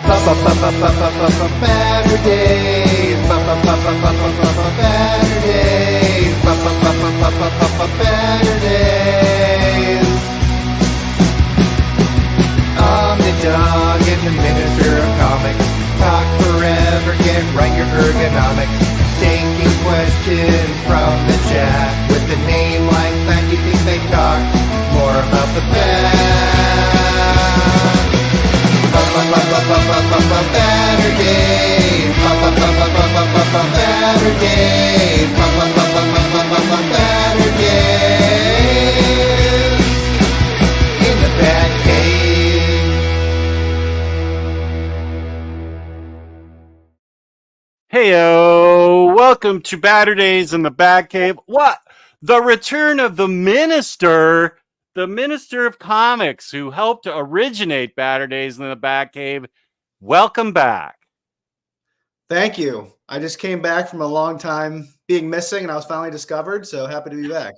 Baturdays, Baturdays. Omnidog and the Minister of Comics talk forever, get right your ergonomics. Taking questions from the chat. With a name like that, you think they talk more about the bad. Baturdays, Baturdays, Baturdays in the BatCave. Heyo, welcome to Baturdays in the BatCave. What? The return of the Minister of Comics, who helped to originate Baturdays in the BatCave. Welcome back. Thank you. I just came back from a long time being missing, and I was finally discovered, so happy to be back.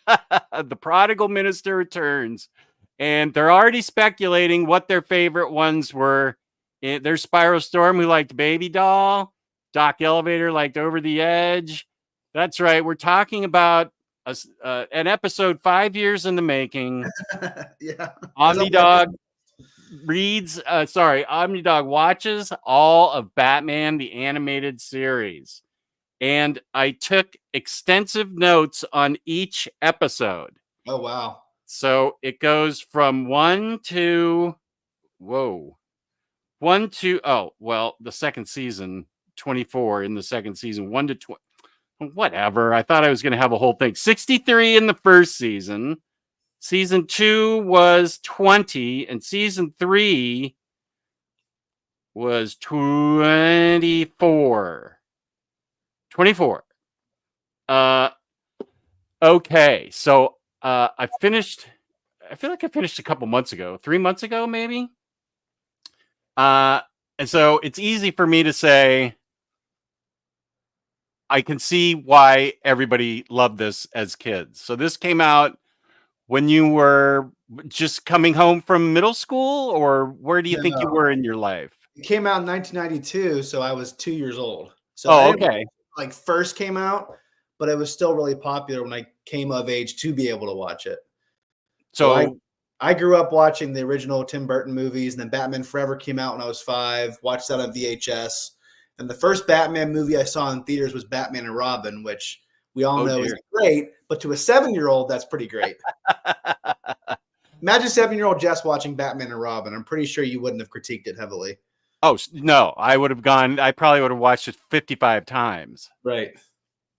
The prodigal minister returns, and they're already speculating what their favorite ones were. There's Spiral Storm, who liked Baby Doll. Doc Elevator liked Over the Edge. That's right. We're talking about an episode 5 years in the making. Yeah. Omnidog Omnidog watches all of Batman, the animated series. And I took extensive notes on each episode. Oh, wow. So it goes from the second season, 24 in the second season, 1 to 20. Whatever. I thought I was going to have a whole thing. 63 in the first season. Season 2 was 20, and season 3 was 24. 24. Okay, so I feel like I finished a couple months ago, 3 months ago, maybe. And so it's easy for me to say, I can see why everybody loved this as kids. So this came out when you were just coming home from middle school, or where do you think you were in your life? It came out in 1992, so I was 2 years old. So okay. First came out, but it was still really popular when I came of age to be able to watch it. So I grew up watching the original Tim Burton movies, and then Batman Forever came out when I was 5, watched that on VHS. And the first Batman movie I saw in theaters was Batman and Robin, which we all know is great, but to a 7-year-old, that's pretty great. Imagine 7-year-old Jess watching Batman and Robin. I'm pretty sure you wouldn't have critiqued it heavily. Oh, no, I probably would have watched it 55 times. Right.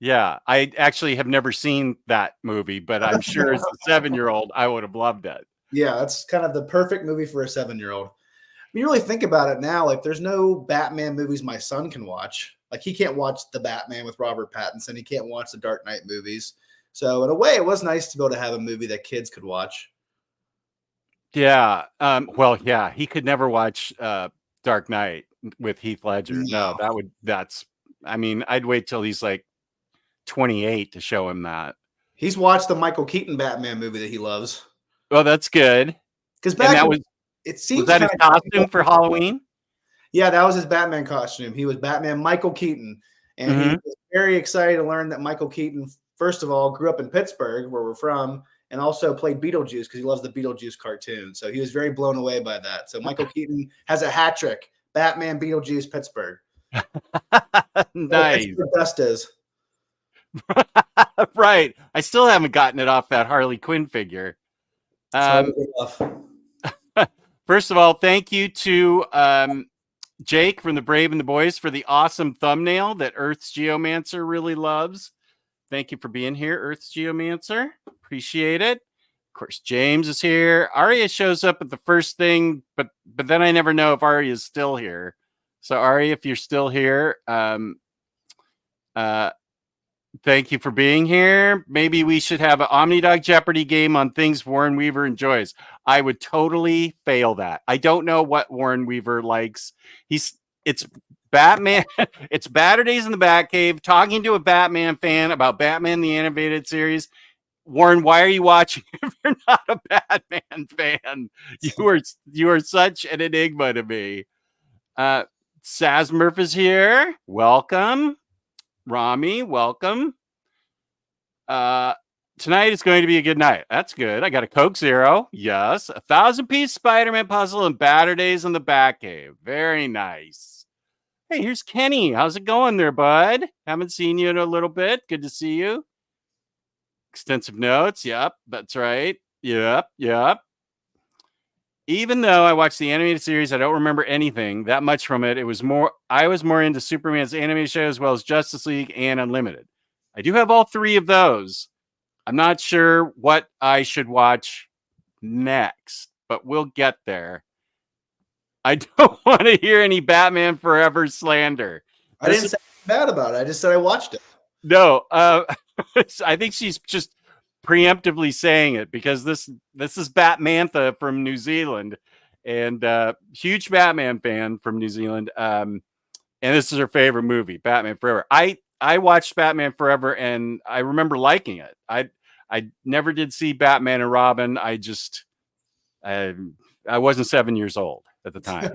Yeah, I actually have never seen that movie, but I'm sure as a 7-year-old, I would have loved it. Yeah, that's kind of the perfect movie for a 7-year-old. When you really think about it now, like there's no Batman movies my son can watch. Like he can't watch the Batman with Robert Pattinson. He can't watch the Dark Knight movies. So in a way, it was nice to be able to have a movie that kids could watch. Yeah. He could never watch Dark Knight with Heath Ledger. No, I'd wait till he's like 28 to show him that. He's watched the Michael Keaton Batman movie that he loves. Oh, that's good. Because was that his costume for Halloween? Yeah, that was his Batman costume. He was Batman Michael Keaton. And he was very excited to learn that Michael Keaton, first of all, grew up in Pittsburgh, where we're from, and also played Beetlejuice because he loves the Beetlejuice cartoon. So he was very blown away by that. So Michael Keaton has a hat trick. Batman, Beetlejuice, Pittsburgh. Nice. What best is. Right. I still haven't gotten it off that Harley Quinn figure. First of all, thank you to Jake from the Brave and the Boys for the awesome thumbnail that Earth's Geomancer really loves. Thank you for being here, Earth's Geomancer. Appreciate it. Of course, James is here. Aria shows up at the first thing, but then I never know if Aria is still here. So Aria, if you're still here, thank you for being here. Maybe we should have an Omnidog Jeopardy game on things Warren Weaver enjoys. I would totally fail that. I don't know what Warren Weaver likes. It's Batman. It's Baturdays in the Batcave, talking to a Batman fan about Batman the Animated Series. Warren, why are you watching if you're not a Batman fan? You are such an enigma to me. Saz Murph is here. Welcome. Rami, welcome. Tonight is going to be a good night. That's good. I got a Coke Zero. Yes. 1,000-piece Spider-Man puzzle and Baturdays in the BatCave. Very nice. Hey, here's Kenny. How's it going there, bud? Haven't seen you in a little bit. Good to see you. Extensive notes. Yep, that's right. Yep. Even though I watched the animated series, I don't remember anything that much from it. I was more into Superman's animated show as well as Justice League and Unlimited. I do have all three of those. I'm not sure what I should watch next, but we'll get there. I don't want to hear any Batman Forever slander. I didn't say bad about it. I just said I watched it. No, I think she's just preemptively saying it because this is Batmantha from New Zealand, and huge Batman fan from New Zealand. And this is her favorite movie, Batman Forever. I watched Batman Forever and I remember liking it. I never did see Batman and Robin. I wasn't 7 years old at the time.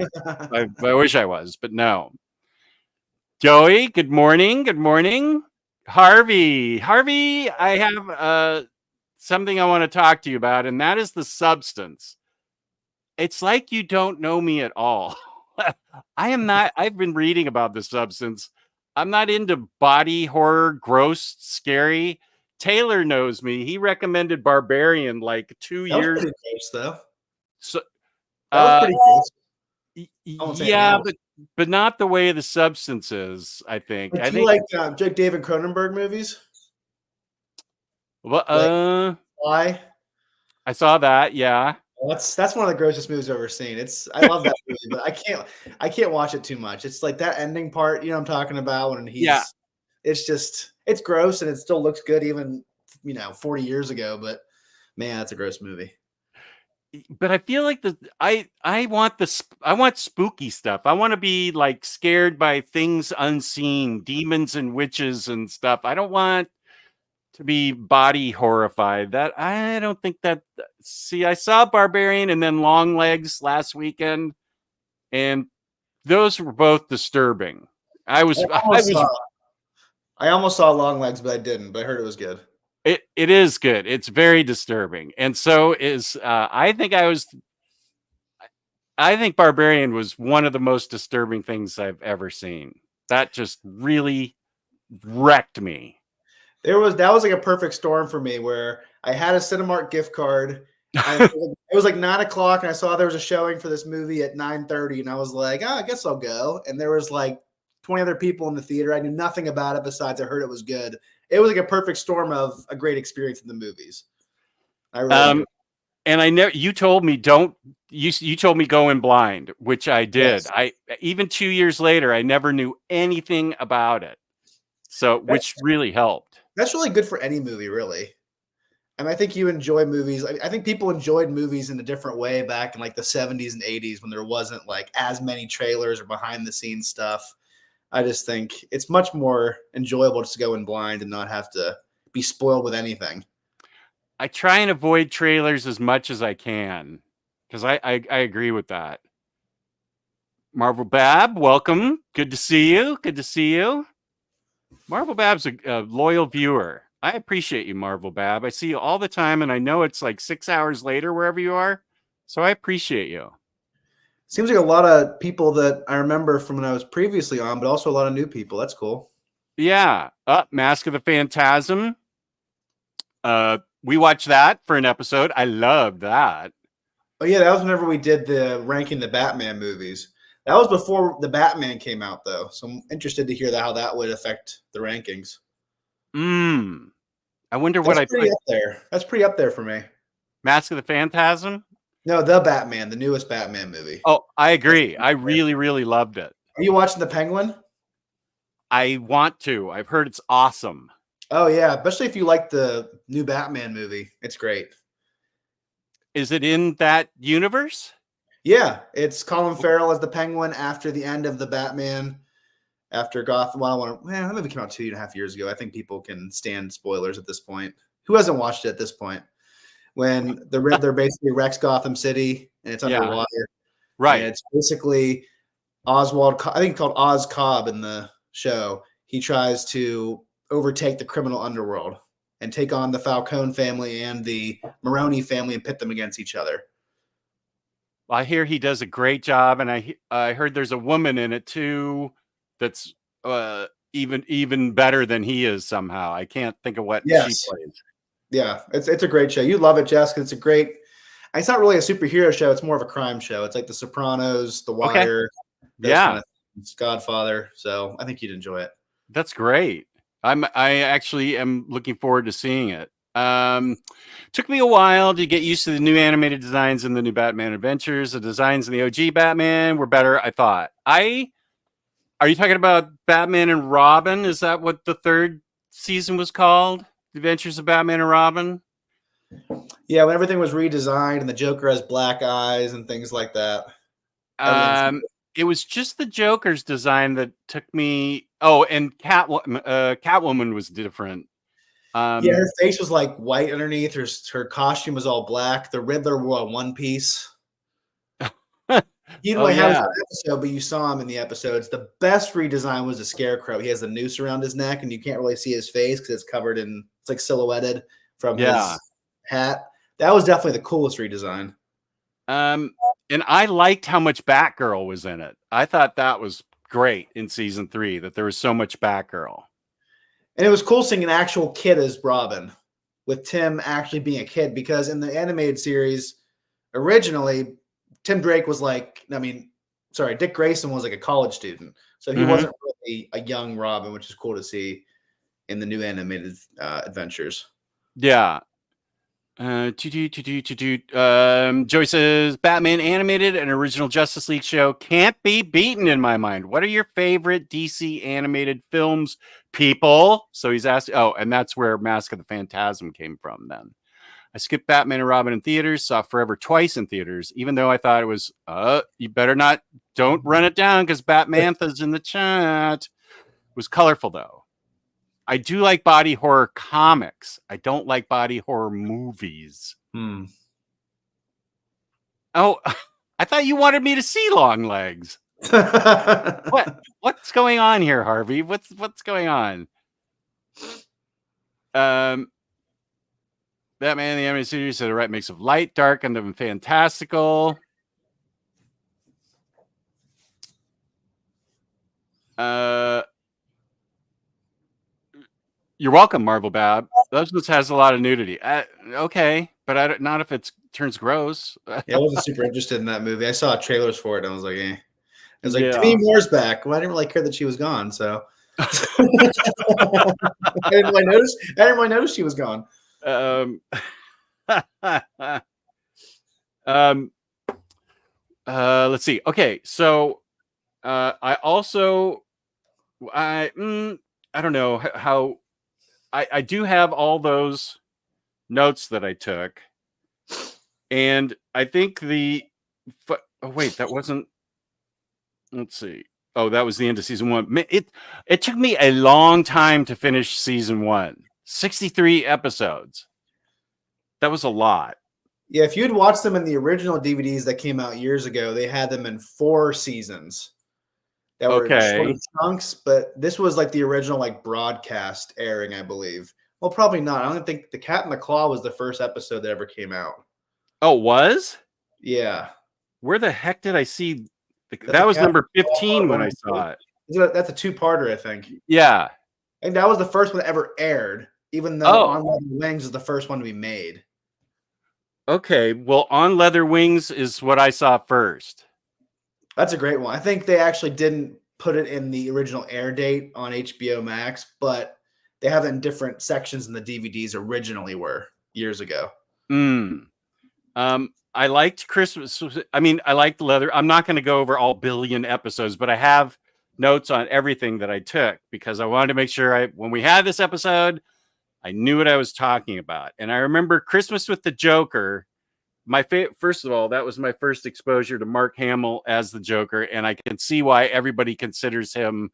I wish I was, but no. Joey, good morning. Good morning. Harvey, I have something I want to talk to you about, and that is the substance. It's like you don't know me at all. I am not. I've been reading about the substance. I'm not into body horror, gross, scary. Taylor knows me. He recommended Barbarian like 2 years. Pretty close, though. So, that was pretty close. Yeah, but not the way the substance is. I think. I think like Jake David Cronenberg movies. Well, Why? I saw that. Yeah. That's one of the grossest movies I've ever seen. I love that movie, but I can't watch it too much. It's like that ending part, you know what I'm talking about, when it's gross and it still looks good even 40 years ago, but man, that's a gross movie. But I feel like I want spooky stuff. I want to be like scared by things unseen, demons and witches and stuff. I don't want to be body horrified. That I don't think that. See, I saw Barbarian and then Long Legs last weekend, and those were both disturbing. I almost saw Long Legs, but I didn't. But I heard it was good. It is good. It's very disturbing, and so is I think Barbarian was one of the most disturbing things I've ever seen. That just really wrecked me. That was like a perfect storm for me, where I had a Cinemark gift card. It was like 9 o'clock, and I saw there was a showing for this movie at 9:30, and I was like, I guess I'll go. And there was like 20 other people in the theater. I knew nothing about it besides I heard it was good. It was like a perfect storm of a great experience in the movies. I really and I never. You told me don't. You told me go in blind, which I did. Yes. Even 2 years later, I never knew anything about it. So, which really helped. That's really good for any movie, really. And I think you enjoy movies. I think people enjoyed movies in a different way back in like the 70s and 80s when there wasn't like as many trailers or behind the scenes stuff. I just think it's much more enjoyable just to go in blind and not have to be spoiled with anything. I try and avoid trailers as much as I can because I agree with that. Marvel Bab, welcome. Good to see you. Good to see you. Marvel Bab's a loyal viewer. I appreciate you, Marvel Bab. I see you all the time, and I know it's like 6 hours later wherever you are, so I appreciate you. Seems like a lot of people that I remember from when I was previously on, but also a lot of new people. That's cool. Yeah. Mask of the Phantasm. We watched that for an episode. I loved that. Oh, yeah. That was whenever we did the ranking the Batman movies. That was before the Batman came out, though. So I'm interested to hear how that would affect the rankings. I wonder what I put up there. That's pretty up there for me. Mask of the Phantasm? No, the Batman, the newest Batman movie. Oh, I agree. I really, really loved it. Are you watching The Penguin? I want to. I've heard it's awesome. Oh, yeah. Especially if you like the new Batman movie. It's great. Is it in that universe? Yeah. It's Colin Farrell as the Penguin after the end of the Batman. After Gotham. Well, that movie came out 2.5 years ago. I think people can stand spoilers at this point. Who hasn't watched it at this point? When they're basically wrecks Gotham City and it's underwater. Right. And it's basically Oswald, I think called Oz Cobb in the show. He tries to overtake the criminal underworld and take on the Falcone family and the Maroney family and pit them against each other. I hear he does a great job, and I heard there's a woman in it too that's even better than he is somehow. I can't think of what she plays. Yeah, it's a great show. You love it, Jessica. It's a great. It's not really a superhero show. It's more of a crime show. It's like The Sopranos, The Wire, kind of things, Godfather. So I think you'd enjoy it. That's great. I actually am looking forward to seeing it. Took me a while to get used to the new animated designs in the new Batman Adventures. The designs in the OG Batman were better, I thought. Are you talking about Batman and Robin? Is that what the third season was called? The Adventures of Batman and Robin? Yeah, when everything was redesigned and the Joker has black eyes and things like that. It was just the Joker's design that took me. Oh, and Catwoman was different. Yeah, her face was like white underneath. Her costume was all black. The Riddler wore a one piece. He didn't really have an episode, but you saw him in the episodes. The best redesign was the Scarecrow. He has the noose around his neck, and you can't really see his face because it's covered in. It's like silhouetted from his hat. That was definitely the coolest redesign. And I liked how much Batgirl was in it. I thought that was great in season 3 that there was so much Batgirl. And it was cool seeing an actual kid as Robin, with Tim actually being a kid, because in the animated series, originally, Tim Drake was Dick Grayson was like a college student. So he wasn't really a young Robin, which is cool to see in the new animated adventures. Yeah. Joy says Batman animated and original Justice League show can't be beaten in my mind. What are your favorite DC animated films, people? So he's asked. Oh, and that's where Mask of the Phantasm came from. Then I skipped Batman and Robin in theaters. Saw Forever twice in theaters, even though I thought it was. You better not. Don't run it down because Batmantha's in the chat. It was colorful though. I do like body horror comics. I don't like body horror movies. Oh, I thought you wanted me to see Longlegs. What's going on here, Harvey? What's going on? Batman the animated series said the right mix of light, dark, and fantastical. You're welcome, Marvel Bab. Those has a lot of nudity. Okay, but not if it turns gross. Yeah, I wasn't super interested in that movie. I saw trailers for it and I was like, eh. I was like, Demi Moore's back. Well, I didn't really care that she was gone, so I didn't really notice she was gone. Let's see. Okay, so I don't know how. I do have all those notes that I took, and I think oh wait, that wasn't. Let's see. Oh, that was the end of season 1. It took me a long time to finish season 1. 63 episodes. That was a lot. Yeah, if you'd watched them in the original DVDs that came out years ago, they had them in 4 seasons. That were short chunks, but this was like the original broadcast airing, I believe. Well, probably not. I don't think The Cat and the Claw was the first episode that ever came out. Oh, was? Yeah. Where the heck did I see? That was number 15 when I saw it. That's a 2-parter, I think. Yeah. And that was the first one that ever aired, even though On Leather Wings is the first one to be made. Okay. Well, On Leather Wings is what I saw first. That's a great one. I think they actually didn't put it in the original air date on HBO Max, but they have it in different sections in the DVDs originally were years ago. I liked Christmas. I mean, I liked Leather. I'm not going to go over all billion episodes, but I have notes on everything that I took because I wanted to make sure when we had this episode, I knew what I was talking about. And I remember Christmas with the Joker. First of all, that was my first exposure to Mark Hamill as the Joker, and I can see why everybody considers him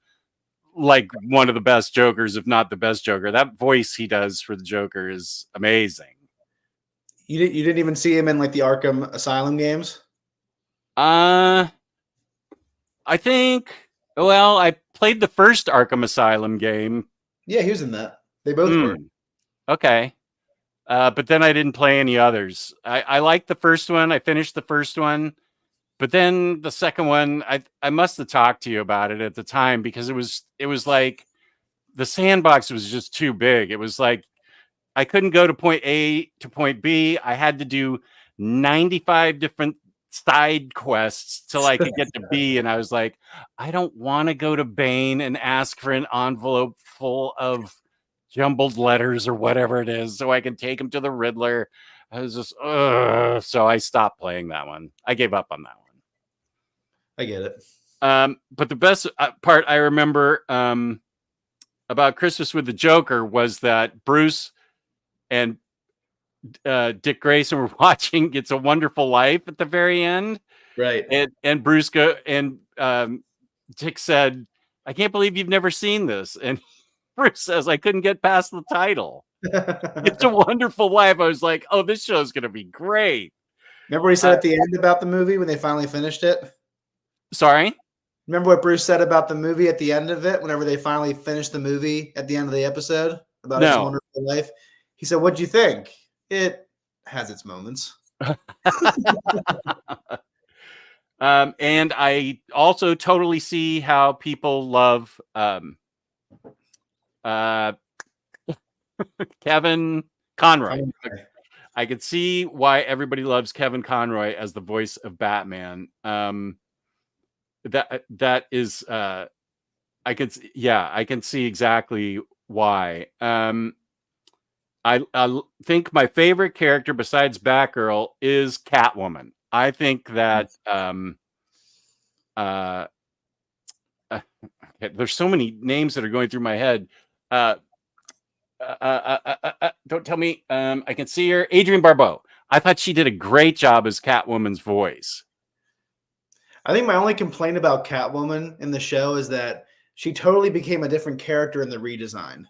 like one of the best Jokers, if not the best Joker. That voice he does for the Joker is amazing. You didn't even see him in the Arkham Asylum games? I think. Well, I played the first Arkham Asylum game. Yeah, he was in that. They both were. Okay. But then I didn't play any others. I liked the first one. I finished the first one. But then the second one, I must have talked to you about it at the time because it was like the sandbox was just too big. It was like I couldn't go to point A to point B. I had to do 95 different side quests till I could get to B. And I was like, I don't want to go to Bane and ask for an envelope full of jumbled letters or whatever it is so I can take him to the Riddler. I was just, so I stopped playing that one. I gave up on that one. I get it. But the best part I remember about Christmas with the Joker was that Bruce and Dick Grayson were watching It's a Wonderful Life at the very end. Right. And Bruce Dick said, I can't believe you've never seen this. And Bruce says, I couldn't get past the title. It's a Wonderful Life. I was like, oh, this show's going to be great. Remember what he said at the end about the movie when they finally finished it? Sorry? Remember what Bruce said about the movie at the end of it, whenever they finally finished the movie at the end of the episode about It's a Wonderful Life? He said, what'd you think? It has its moments. And I also totally see how people love Kevin Conroy. I could see why everybody loves Kevin Conroy as the voice of Batman. That is I can see exactly why. I think my favorite character besides Batgirl is Catwoman. I think that there's so many names that are going through my head. Don't tell me. I can see her, Adrienne Barbeau. I thought she did a great job as Catwoman's voice. I think my only complaint about Catwoman in the show is that she totally became a different character in the redesign.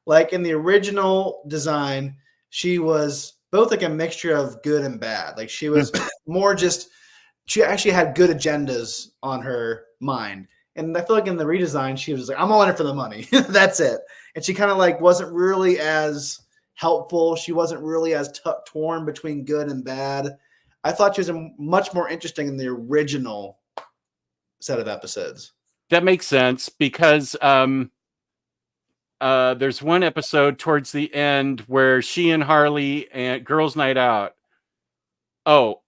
Like in the original design, she was both like a mixture of good and bad. Like she was more just, she actually had good agendas on her mind. And I feel like in the redesign, she was like, I'm all in it for the money. That's it. And she kind of like wasn't really as helpful. She wasn't really as torn between good and bad. I thought she was much more interesting in the original set of episodes. That makes sense because there's one episode towards the end where she and Harley and Girls Night Out. Oh,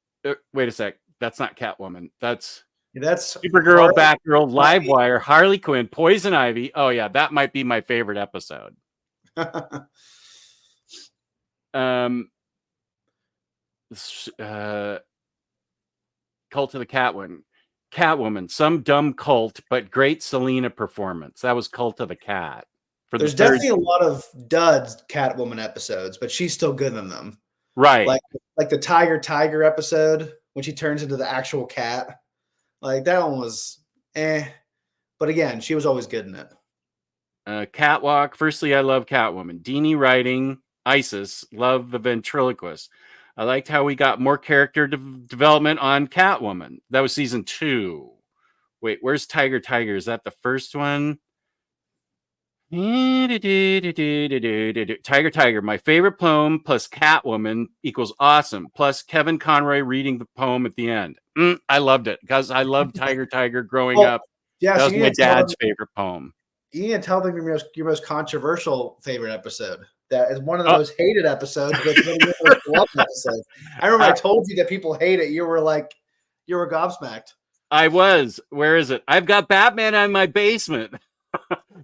wait a sec. That's not Catwoman. That's Supergirl, Batgirl, Livewire, Harley Quinn, Poison Ivy. Oh yeah, that might be my favorite episode. Cult of the Catwoman, some dumb cult, but great Selena performance. That was Cult of the Cat. There's definitely a lot of duds Catwoman episodes, but she's still good in them. Right. Like the Tiger episode when she turns into the actual cat. Like that one was but again, she was always good in it. Catwalk. Firstly, I love Catwoman. Dini writing, Isis, love the ventriloquist. I liked how we got more character development on Catwoman. That was season 2. Wait, where's Tiger? Is that the first one? Tiger. My favorite poem plus Catwoman equals awesome. Plus Kevin Conroy reading the poem at the end. I loved it because I loved Tiger growing up. Yeah, that was my dad's favorite poem. You need to tell them your most controversial favorite episode. That is one of the most hated episodes, but one of the most loved episodes. I remember I told you that people hate it. You were gobsmacked. I was. Where is it? I've got Batman in my basement.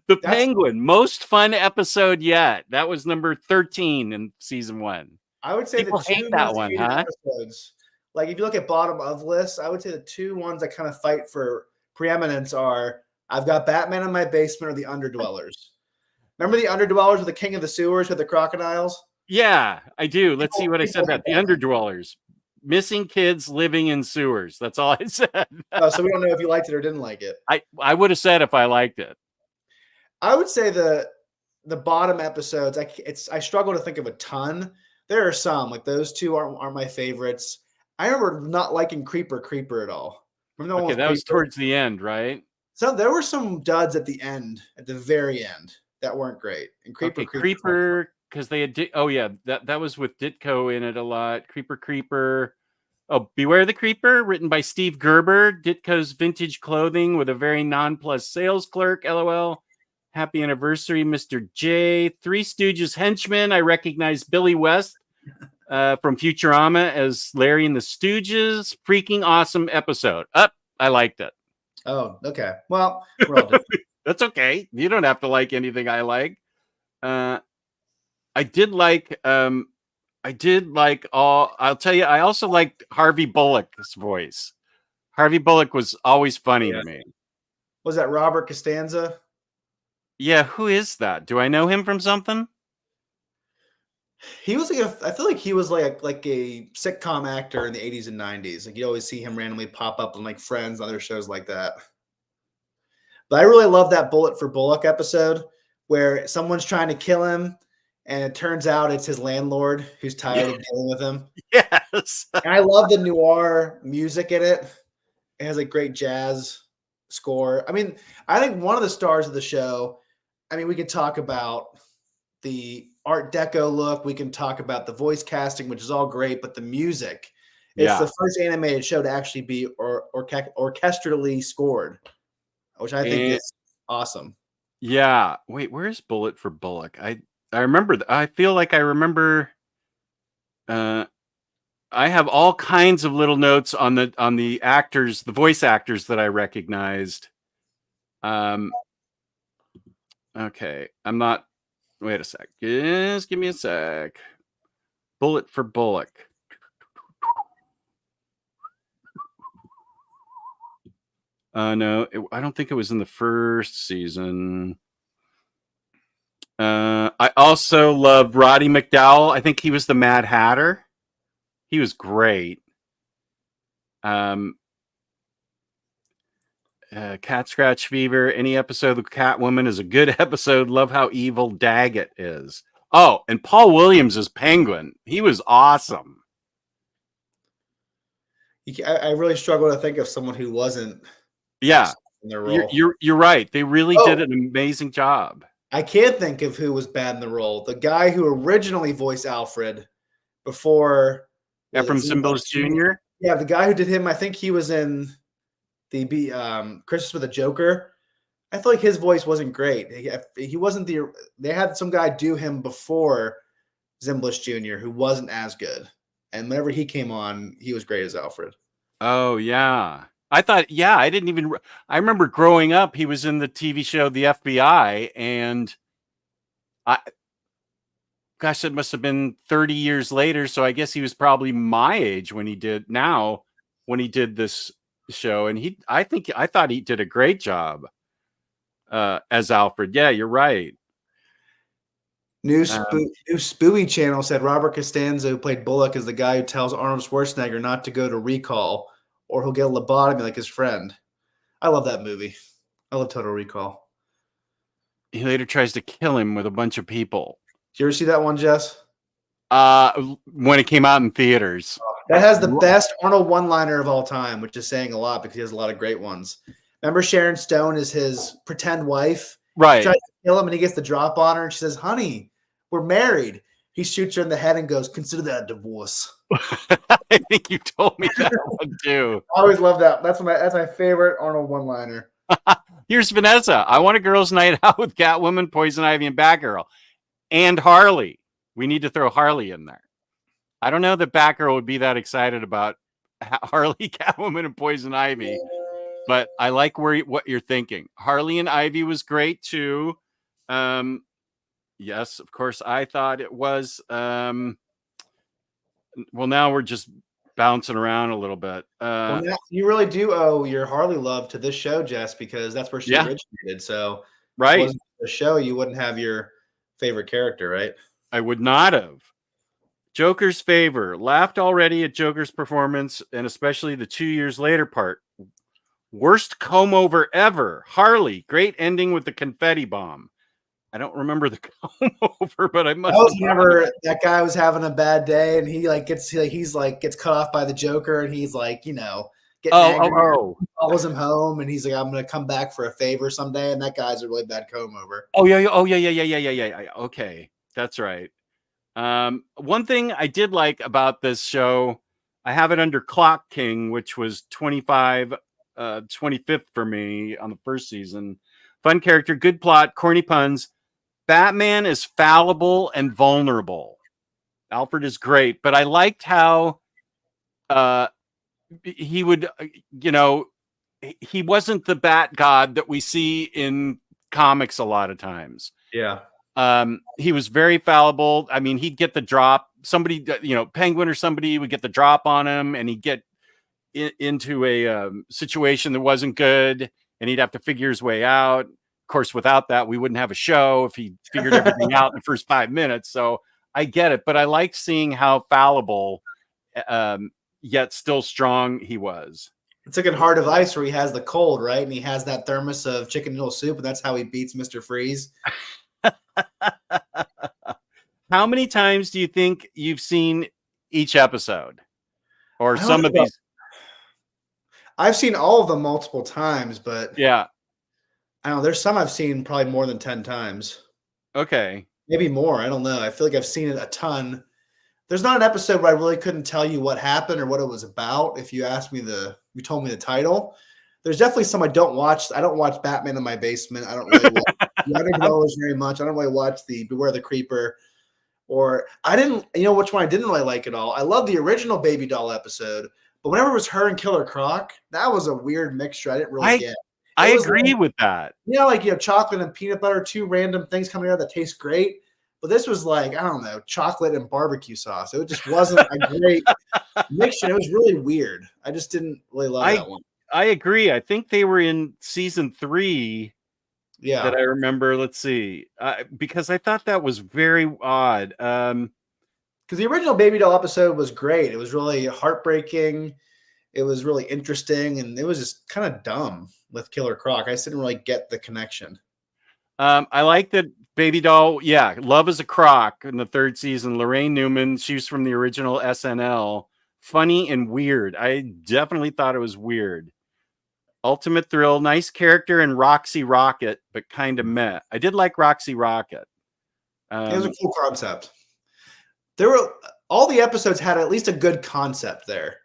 The Penguin, most fun episode yet. That was number 13 in season 1. I would say people the two hate that one, huh? Episodes, like if you look at bottom of lists, I would say the two ones that kind of fight for preeminence are I've got Batman in my basement or the Underdwellers. Remember the Underdwellers with the King of the Sewers with the crocodiles? Yeah, I do. Let's see what I said about the Underdwellers. Missing kids living in sewers. That's all I said. So we don't know if you liked it or didn't like it. I would have said if I liked it. I would say the bottom episodes, I struggle to think of a ton. There are some, like those two aren't my favorites. I remember not liking Creeper at all. Okay, that was towards the end, right? So there were some duds at the end, at the very end, that weren't great. And Creeper, because they had. Oh yeah, that was with Ditko in it a lot. Creeper. Oh, Beware the Creeper, written by Steve Gerber. Ditko's vintage clothing with a very nonplussed sales clerk. LOL. Happy anniversary, Mr. J. Three Stooges henchman. I recognize Billy West from Futurama as Larry and the Stooges. Freaking awesome episode. I liked it. Oh, okay. Well, we're all different. That's okay. You don't have to like anything I like. I did like all. I'll tell you. I also liked Harvey Bullock's voice. Harvey Bullock was always funny to me. Was that Robert Costanza? Yeah, who is that? Do I know him from something? He was I feel like he was like a sitcom actor in the 80s and 90s. Like you always see him randomly pop up on like Friends, other shows like that. But I really love that Bullet for Bullock episode where someone's trying to kill him, and it turns out it's his landlord who's tired of dealing with him. Yes. And I love the noir music in it. It has a great jazz score. I mean, I think one of the stars of the show, I mean, we could talk about the Art Deco look. We can talk about the voice casting, which is all great, but the music, it's the first animated show to actually be orchestrally scored, which I think is awesome. Yeah. Wait, where's Bullet for Bullock? I remember. I feel like I remember. I have all kinds of little notes on the actors, the voice actors that I recognized. Okay, I'm not. Wait a sec. Just give me a sec. Bullet for Bullock. No, I don't think it was in the first season. I also love Roddy McDowell. I think he was the Mad Hatter. He was great. Cat Scratch Fever. Any episode of Catwoman is a good episode. Love how evil Daggett is. Oh, and Paul Williams as Penguin. He was awesome. I really struggle to think of someone who wasn't. Yeah, in their role. You're right. They really did an amazing job. I can't think of who was bad in the role. The guy who originally voiced Alfred before Ephraim Zimbalist Jr. Yeah, the guy who did him. I think he was in the Christmas with a Joker. I feel like his voice wasn't great. He wasn't they had some guy do him before Zimbalist Jr. who wasn't as good. And whenever he came on, he was great as Alfred. Oh yeah. I thought, I remember growing up, he was in the TV show The FBI, and gosh, it must have been 30 years later. So I guess he was probably my age when he did this show. And I thought he did a great job as Alfred. Yeah, you're right. New Spooey channel said Robert Costanza, who played Bullock, is the guy who tells Arnold Schwarzenegger not to go to recall, or he'll get a lobotomy like his friend. I love that movie. I love Total Recall. He later tries to kill him with a bunch of people. Did you ever see that one, Jess? When it came out in theaters. That has the best Arnold one-liner of all time, which is saying a lot because he has a lot of great ones. Remember Sharon Stone is his pretend wife? Right. He tries to kill him and he gets the drop on her and she says, "Honey, we're married." He shoots her in the head and goes, "Consider that a divorce." I think you told me that one too. I always love that. That's my favorite Arnold one-liner. Here's Vanessa. I want a girls' night out with Catwoman, Poison Ivy, and Batgirl. And Harley. We need to throw Harley in there. I don't know that Batgirl would be that excited about Harley, Catwoman, and Poison Ivy, but I like what you're thinking. Harley and Ivy was great too. Yes, of course. I thought it was. Well, now we're just bouncing around a little bit. Well, you really do owe your Harley love to this show, Jess, because that's where she originated. So, right, if it wasn't the show, you wouldn't have your favorite character, right? I would not have. Joker's favor. Laughed already at Joker's performance, and especially the 2 years later part. Worst comb over ever. Harley. Great ending with the confetti bomb. I don't remember the comb over, but I must. Remember that guy was having a bad day, and he gets cut off by the Joker, and he's like, getting angry. Oh. Follows him home, and he's like, "I'm gonna come back for a favor someday." And that guy's a really bad comb over. Oh yeah. Okay, that's right. One thing I did like about this show, I have it under Clock King, which was 25th for me on the first season. Fun character, good plot, corny puns. Batman is fallible and vulnerable. Alfred is great, but I liked how he would, he wasn't the Bat God that we see in comics a lot of times. Yeah. He was very fallible. I mean, he'd get the drop. Somebody, Penguin or somebody would get the drop on him, and he'd get into a situation that wasn't good, and he'd have to figure his way out. Of course, without that, we wouldn't have a show if he figured everything out in the first 5 minutes. So I get it, but I like seeing how fallible, yet still strong he was. It's like in Heart of Ice where he has the cold, right? And he has that thermos of chicken noodle soup, and that's how he beats Mr. Freeze. How many times do you think you've seen each episode? Or some of these? I've seen all of them multiple times, but yeah. I don't know. There's some I've seen probably more than 10 times. Okay. Maybe more. I don't know. I feel like I've seen it a ton. There's not an episode where I really couldn't tell you what happened or what it was about. If you asked me you told me the title. There's definitely some I don't watch. I don't watch Batman in My Basement. I don't really watch Leonard Rose very much. I don't really watch the Beware the Creeper. Or I didn't, which one I didn't really like at all. I love the original Baby Doll episode, but whenever it was her and Killer Croc, that was a weird mixture. I didn't really get. I agree with that. Chocolate and peanut butter, two random things coming out that taste great. But this was like, I don't know, chocolate and barbecue sauce. It just wasn't a great mixture. It was really weird. I just didn't really love that one. I agree. I think they were in season 3. Yeah. That I remember. Let's see. Because I thought that was very odd. Because the original Baby Doll episode was great. It was really heartbreaking. It was really interesting. And it was just kind of dumb with Killer Croc. I just didn't really get the connection. I like that Baby Doll. Yeah. Love is a Croc in the 3rd season. Lorraine Newman. She was from the original SNL. Funny and weird. I definitely thought it was weird. Ultimate thrill, nice character, and Roxy Rocket, but kind of meh. I did like Roxy Rocket. It was a cool concept. All the episodes had at least a good concept there.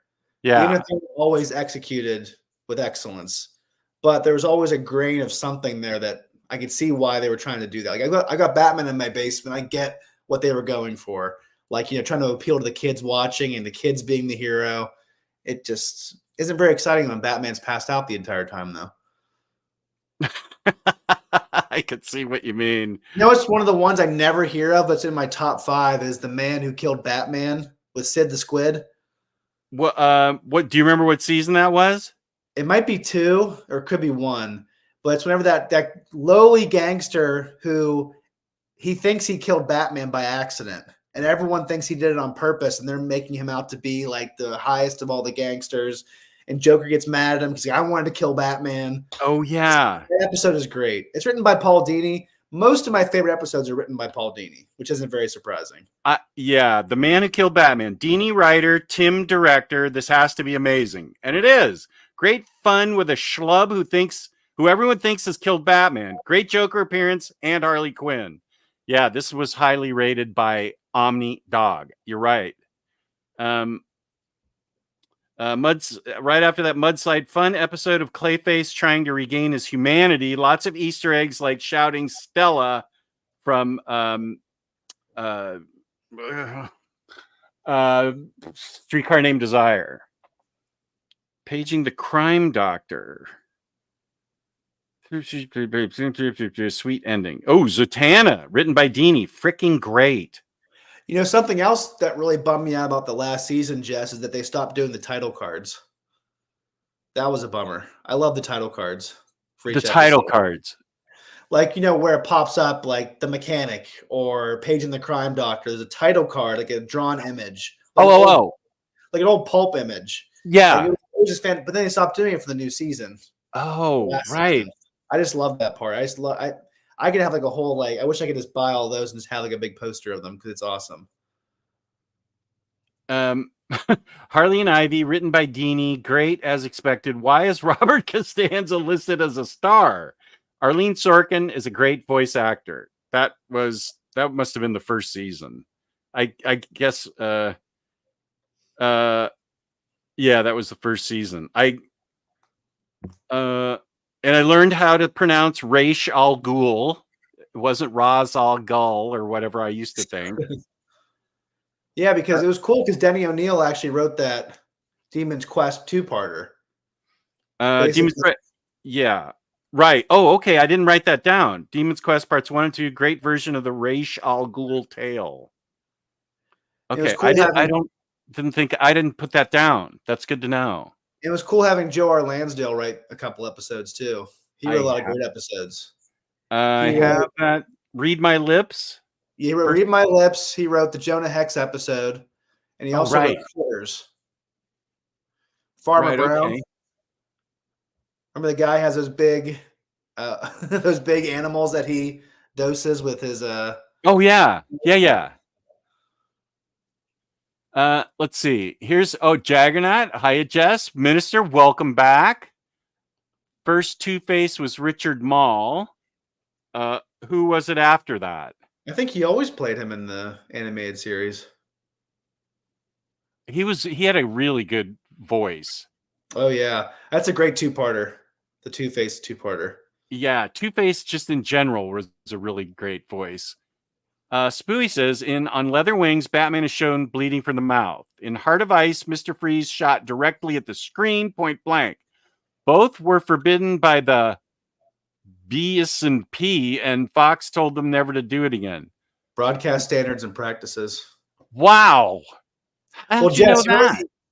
Yeah, even if they were always executed with excellence, but there was always a grain of something there that I could see why they were trying to do that. Like I got Batman in My Basement. I get what they were going for, like trying to appeal to the kids watching and the kids being the hero. It just isn't very exciting when Batman's passed out the entire time, though. I could see what you mean. It's one of the ones I never hear of, that's in my top 5 is The Man Who Killed Batman with Sid the Squid. What do you remember what season that was? It might be 2 or it could be 1, but it's whenever that lowly gangster who he thinks he killed Batman by accident. And everyone thinks he did it on purpose, and they're making him out to be like the highest of all the gangsters. And Joker gets mad at him because I wanted to kill Batman. Oh, yeah. That episode is great. It's written by Paul Dini. Most of my favorite episodes are written by Paul Dini, which isn't very surprising. Yeah, The Man Who Killed Batman. Dini writer, Tim director. This has to be amazing. And it is. Great fun with a schlub who everyone thinks has killed Batman. Great Joker appearance and Harley Quinn. Yeah, this was highly rated by Omnidog. You're right. Right after that, Mudslide, fun episode of Clayface trying to regain his humanity. Lots of Easter eggs like shouting Stella from Streetcar Named Desire. Paging the crime doctor. Sweet ending. Oh, Zatanna, written by Dini. Freaking great. Something else that really bummed me out about the last season, Jess, is that they stopped doing the title cards. That was a bummer. I love the title cards. For each title cards. Like, where it pops up, like the mechanic or Paging the Crime Doctor. There's a title card, like a drawn image. Like like an old pulp image. Yeah. Like it was just but then they stopped doing it for the new season. Oh, right. Season. I just love that part. I could have like a whole, I wish I could just buy all those and just have like a big poster of them because it's awesome. Harley and Ivy, written by Dini, great as expected. Why is Robert Costanza listed as a star? Arlene Sorkin is a great voice actor. That must have been the first season. I guess yeah, that was the first season. And I learned how to pronounce Raish Al Ghul. It wasn't Raz Al Ghul or whatever I used to think. Yeah, because it was cool because Denny O'Neil actually wrote that Demon's Quest two-parter. Demon's Quest, yeah, right. Oh, okay. I didn't write that down. Demon's Quest parts 1 and 2, great version of the Raish Al Ghul tale. Okay, cool I didn't put that down. That's good to know. It was cool having Joe R. Lansdale write a couple episodes too. He wrote a lot of great episodes. I have that. Read My Lips. He wrote Read My Lips. He wrote the Jonah Hex episode, and he also wrote Critters. Farmer Brown. Okay. Remember the guy has those big animals that he doses with his Oh yeah. Let's see. Here's Jaggernaut. Hiya, Jess. Minister, welcome back. First Two-Face was Richard Mall. Who was it after that? I think he always played him in the animated series. He had a really good voice. Oh yeah. That's a great two-parter. The Two-Face two-parter. Yeah, Two-Face just in general was a really great voice. Spooey says, on Leather Wings, Batman is shown bleeding from the mouth. In Heart of Ice, Mr. Freeze shot directly at the screen, point blank. Both were forbidden by the B.S.P. and Fox told them never to do it again. Broadcast standards and practices. Wow. Well, Jess,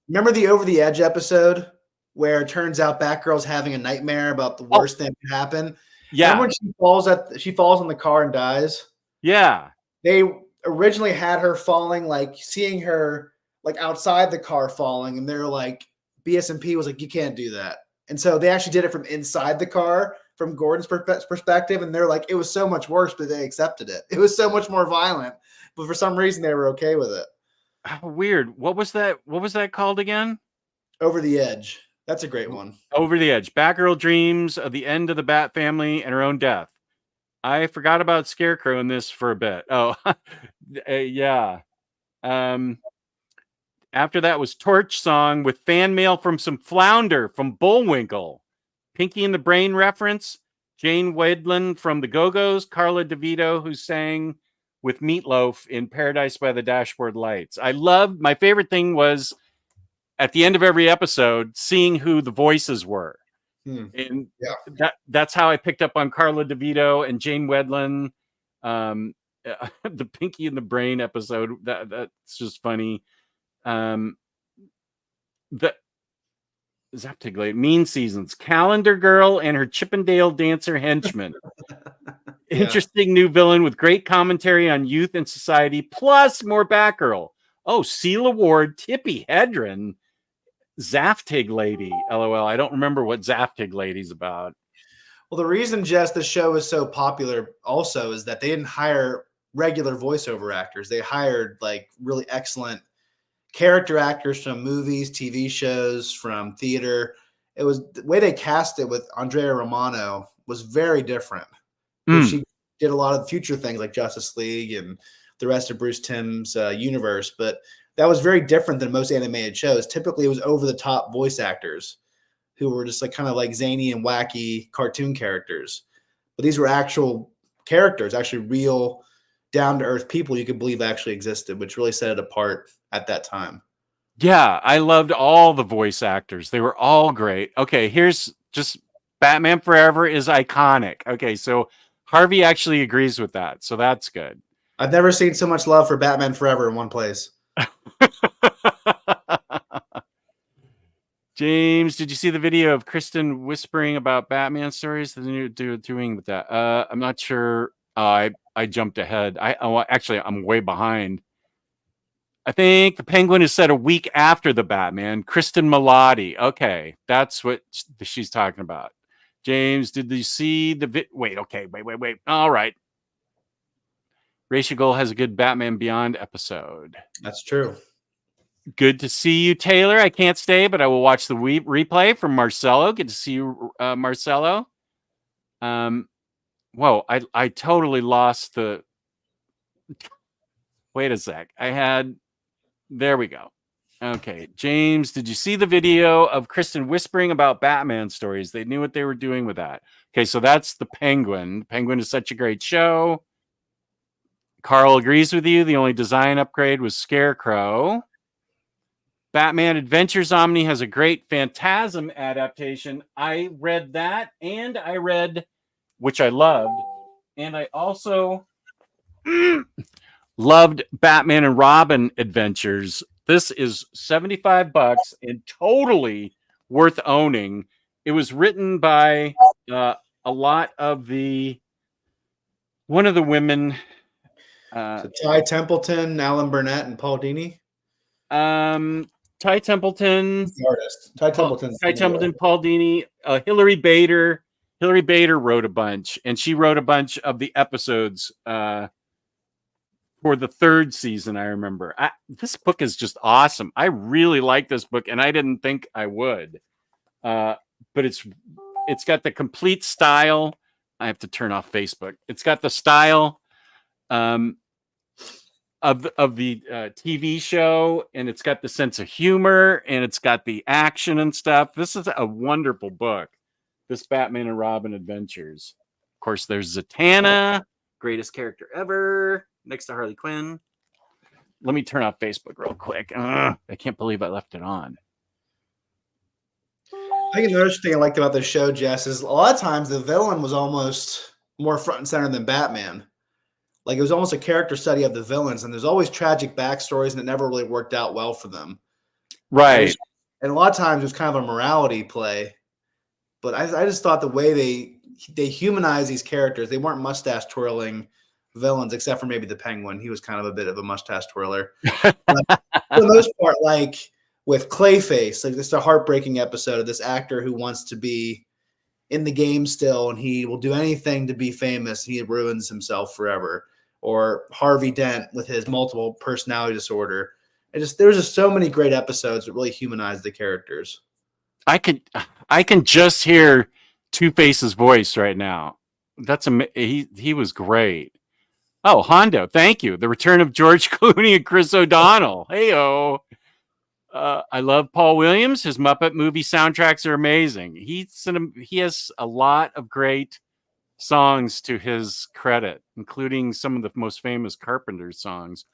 remember the Over the Edge episode where it turns out Batgirl's having a nightmare about the worst thing that happened? Yeah. Remember when she falls in the car and dies? Yeah. They originally had her falling, like seeing her like outside the car falling, and they're like, BS&P was like, you can't do that. And so they actually did it from inside the car, from Gordon's perspective, and they're like, it was so much worse, but they accepted it. It was so much more violent, but for some reason they were okay with it. How weird. What was that called again? Over the Edge. That's a great one. Over the Edge. Batgirl dreams of the end of the Bat family and her own death. I forgot about Scarecrow in this for a bit. Oh, yeah. After that was Torch Song with fan mail from some Flounder from Bullwinkle. Pinky and the Brain reference. Jane Wedlin from the Go-Go's. Carla DeVito, who sang with Meatloaf in Paradise by the Dashboard Lights. My favorite thing was at the end of every episode, seeing who the voices were. And that's how I picked up on Carla DeVito and Jane Wedlin. The Pinky and the Brain episode, that's just funny. The Zaptig, Mean Seasons, Calendar Girl and her Chippendale dancer henchman. Interesting new villain with great commentary on youth and society, plus more Batgirl. Oh, Celia Ward, Tippi Hedren, Zaftig Lady. LOL. I don't remember what Zaftig Lady's about. Well, the reason, Jess, the show is so popular also is that they didn't hire regular voiceover actors. They hired like really excellent character actors from movies, TV shows, from theater. It was the way they cast it with Andrea Romano was very different. She did a lot of future things like Justice League and the rest of Bruce Timm's universe, but that was very different than most animated shows. Typically, it was over-the-top voice actors who were just like kind of like zany and wacky cartoon characters. But these were actual characters, actually real down-to-earth people you could believe actually existed, which really set it apart at that time. Yeah, I loved all the voice actors. They were all great. Okay, here's just Batman Forever is iconic. Okay, so Harvey actually agrees with that, so that's good. I've never seen so much love for Batman Forever in one place. James, did you see the video of Kristen whispering about Batman stories that you're doing with that? I'm not sure. I jumped ahead. Actually, I'm way behind. I think the Penguin is set a week after the Batman. Kristen Milotti. Okay, that's what she's talking about. James, did you see the wait? All right. Ra's al Ghul has a good Batman Beyond episode. That's true. Good to see you, Taylor. I can't stay, but I will watch the replay from Marcelo. Good to see you, Marcelo. Whoa, I totally lost the. Wait a sec. There we go. Okay, James, did you see the video of Kristen whispering about Batman stories? They knew what they were doing with that. Okay, so that's the Penguin. Penguin is such a great show. Carl agrees with you. The only design upgrade was Scarecrow. Batman Adventures Omni has a great Phantasm adaptation. I read that, and I read, which I loved, and I also loved Batman and Robin Adventures. This is $75 and totally worth owning. It was written by a lot of one of the women. So Ty Templeton, Alan Burnett, and Paul Dini. Ty Templeton, the artist. Ty Templeton, Paul Dini, Hillary Bader. Hillary Bader wrote a bunch, and she wrote a bunch of the episodes for the third season. I remember. This book is just awesome. I really like this book, and I didn't think I would. But it's got the complete style. I have to turn off Facebook. It's got the style of the TV show, and it's got the sense of humor, and it's got the action and stuff. This is a wonderful book, this Batman and Robin Adventures. Of course, there's Zatanna, greatest character ever, next to Harley Quinn. Let me turn off Facebook real quick. I can't believe I left it on. I think another thing I liked about this show, Jess, is a lot of times the villain was almost more front and center than Batman. Like, it was almost a character study of the villains, and there's always tragic backstories, and it never really worked out well for them. Right. And a lot of times it was kind of a morality play. But I just thought the way they humanize these characters, they weren't mustache twirling villains, except for maybe the Penguin. He was kind of a bit of a mustache twirler. But for the most part, like with Clayface, like this is a heartbreaking episode of this actor who wants to be in the game still, and he will do anything to be famous. He ruins himself forever. Or Harvey Dent with his multiple personality disorder. There was just so many great episodes that really humanized the characters. I can just hear Two-Face's voice right now. He was great. Oh, Hondo, thank you. The return of George Clooney and Chris O'Donnell. Hey-o. I love Paul Williams. His Muppet movie soundtracks are amazing. He has a lot of great songs to his credit, including some of the most famous Carpenter songs.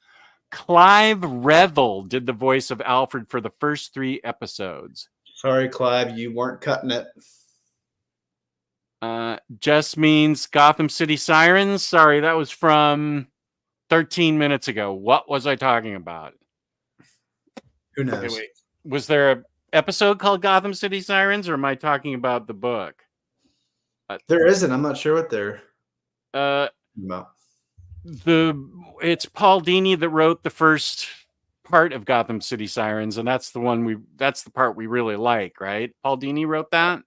Clive Revel did the voice of Alfred for the first 3 episodes. Sorry, Clive, you weren't cutting it. Just means Gotham City Sirens. Sorry, that was from 13 minutes ago. What was I talking about? Who knows? Okay, wait. Was there an episode called Gotham City Sirens, or am I talking about the book? There isn't. I'm not sure what they're about. It's Paul Dini that wrote the first part of Gotham City Sirens, and that's the part we really like, right? Paul Dini wrote that.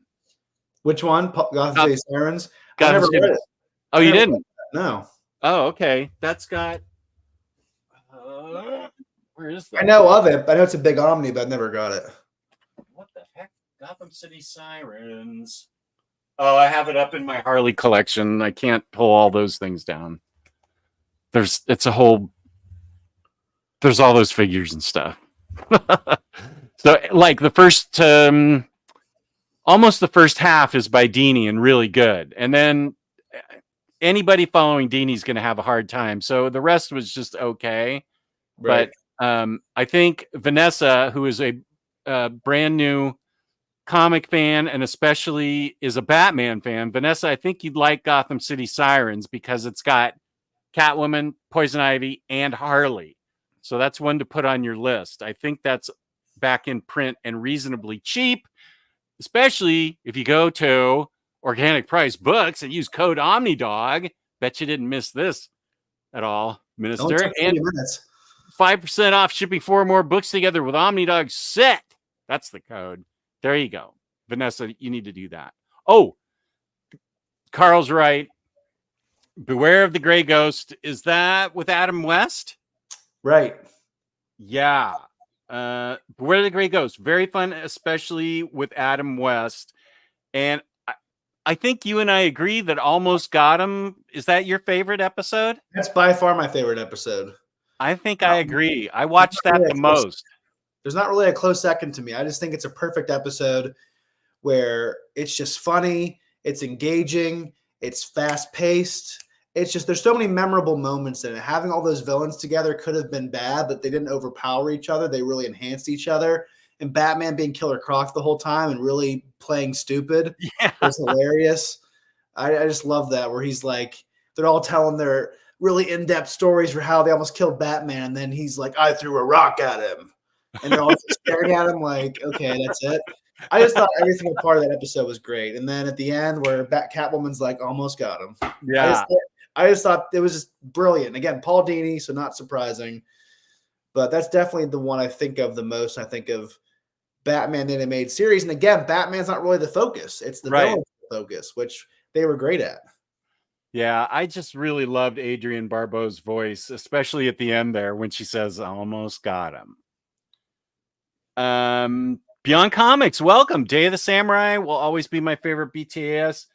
Which one? Gotham City Sirens? I never read it. Oh, you didn't? No. Oh, okay. That's got. Where is that? I know of it, but I know it's a big Omni, but I've never got it. What the heck? Gotham City Sirens. Oh, I have it up in my Harley collection. I can't pull all those things down. There's all those figures and stuff. So like the first, almost the first half is by Dini and really good. And then anybody following Dini is going to have a hard time. So the rest was just okay. Right. But I think Vanessa, who is a brand new comic fan and especially is a Batman fan, Vanessa, I think you'd like Gotham City Sirens because it's got Catwoman, Poison Ivy, and Harley. So that's one to put on your list. I think that's back in print and reasonably cheap, especially if you go to Organic Price Books and use code Omnidog. Bet you didn't miss this at all, Minister. And 5% off shipping 4 more books together with Omnidog set. That's the code. There you go. Vanessa, you need to do that. Oh, Carl's right. Beware of the Gray Ghost. Is that with Adam West? Right. Yeah. Where the Gray Ghost, very fun, especially with Adam West. And I think you and I agree that Almost Got Him. Is that your favorite episode? That's by far my favorite episode. I think I agree. I watched that the most. There's not really a close second to me. I just think it's a perfect episode where it's just funny, it's engaging, it's fast paced. It's just, there's so many memorable moments in it. Having all those villains together could have been bad, but they didn't overpower each other. They really enhanced each other. And Batman being Killer Croc the whole time and really playing stupid was hilarious. I just love that, where he's like, they're all telling their really in-depth stories for how they almost killed Batman. And then he's like, I threw a rock at him. And they're all staring at him like, okay, that's it. I just thought every single part of that episode was great. And then at the end where Catwoman's like, almost got him. Yeah. I just thought it was just brilliant. Again, Paul Dini, so not surprising. But that's definitely the one I think of the most. I think of Batman animated series. And again, Batman's not really the focus. It's the villain's focus, which they were great at. Yeah, I just really loved Adrienne Barbeau's voice, especially at the end there when she says, almost got him. Beyond Comics, welcome. Day of the Samurai will always be my favorite BTAS.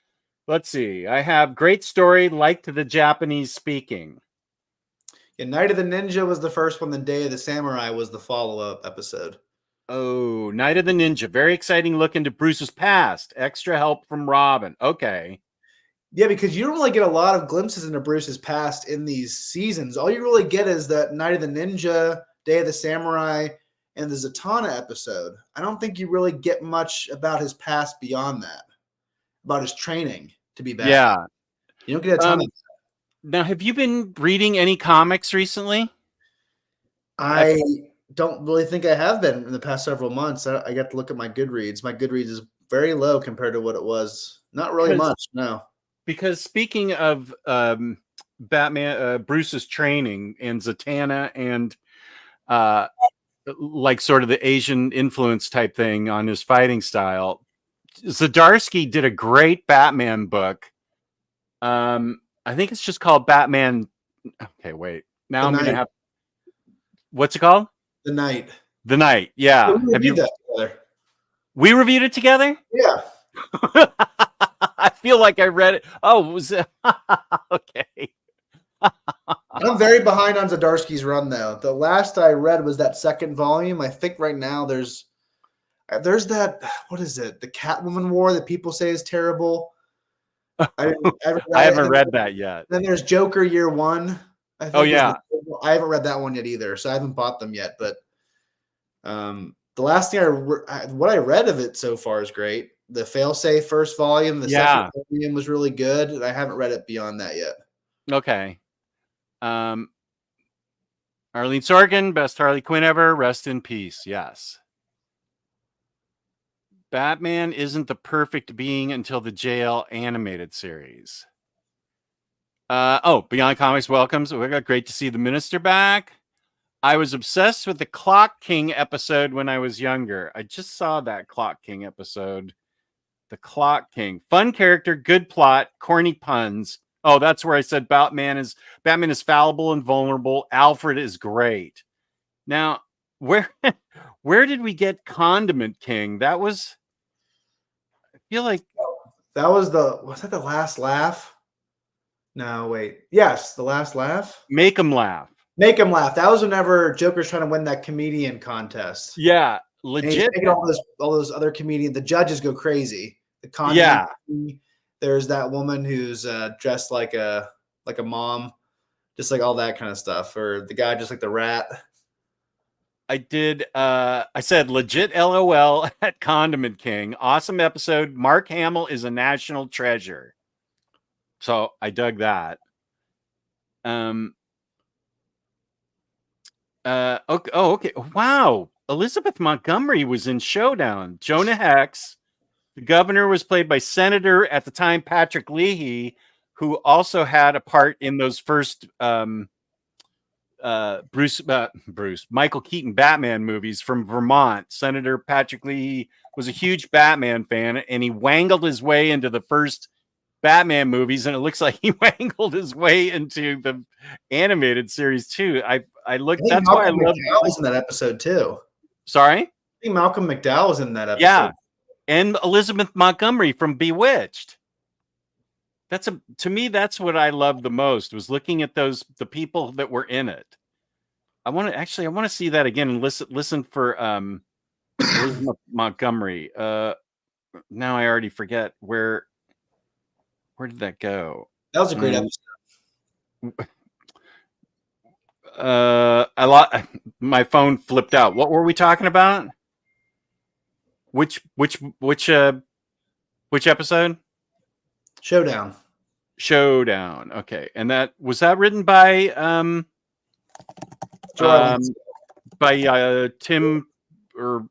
Let's see. I have great story, liked the Japanese speaking. Yeah, Night of the Ninja was the first one. Then Day of the Samurai was the follow-up episode. Oh, Night of the Ninja. Very exciting look into Bruce's past. Extra help from Robin. Okay. Yeah, because you don't really get a lot of glimpses into Bruce's past in these seasons. All you really get is that Night of the Ninja, Day of the Samurai, and the Zatanna episode. I don't think you really get much about his past beyond that, about his training to be Batman. Yeah. You don't get a ton of that. Now, have you been reading any comics recently? I don't really think I have been in the past several months. I got to look at my Goodreads. My Goodreads is very low compared to what it was. Not really much, no. Because speaking of Batman, Bruce's training and Zatanna and like sort of the Asian influence type thing on his fighting style, Zdarsky did a great Batman book. I think it's just called Batman. Okay, wait. Now I'm going to have. What's it called? The Night. The Night. Yeah. Have you? That together? We reviewed it together? Yeah. I feel like I read it. Oh, was it? Okay. I'm very behind on Zdarsky's run, though. The last I read was that second volume. I think right now there's that, what is it? The Catwoman War that people say is terrible. I haven't read that yet. Then there's Joker Year One. I think I haven't read that one yet either, so I haven't bought them yet. But the last thing what I read of it so far is great. The Failsafe first volume, the second volume was really good. And I haven't read it beyond that yet. Okay. Arlene Sorkin, best Harley Quinn ever. Rest in peace. Yes. Batman isn't the perfect being until the JL animated series. Beyond Comics welcomes. We got great to see the Minister back. I was obsessed with the Clock King episode when I was younger. I just saw that Clock King episode. The Clock King. Fun character, good plot, corny puns. Oh, that's where I said Batman is fallible and vulnerable. Alfred is great. Now, where did we get Condiment King? That was, I feel like that was that the Last Laugh? No, wait. Yes, The Last Laugh. Make 'em laugh. Make 'em laugh. That was whenever Joker's trying to win that comedian contest. Yeah, legit. All those other comedians. The judges go crazy. The Condiment King. There's that woman who's dressed like a mom, just like all that kind of stuff. Or the guy just like the rat. I did. I said legit LOL at Condiment King. Awesome episode. Mark Hamill is a national treasure. So I dug that. Okay. Wow. Elizabeth Montgomery was in Showdown. Jonah Hex. The governor was played by Senator at the time Patrick Leahy, who also had a part in those first Michael Keaton Batman movies from Vermont. Senator Patrick Leahy was a huge Batman fan, and he wangled his way into the first Batman movies, and it looks like he wangled his way into the animated series too. I looked. That's why I love. Was in that episode too. Sorry? I think Malcolm McDowell was in that episode. Yeah. And Elizabeth Montgomery from Bewitched. To me, that's what I loved the most, was looking at the people that were in it. I want to see that again and listen for Elizabeth Montgomery. Now I already forget where did that go? That was a great episode. My phone flipped out. What were we talking about? Which episode? Showdown. Okay. And that was that written by Tim, or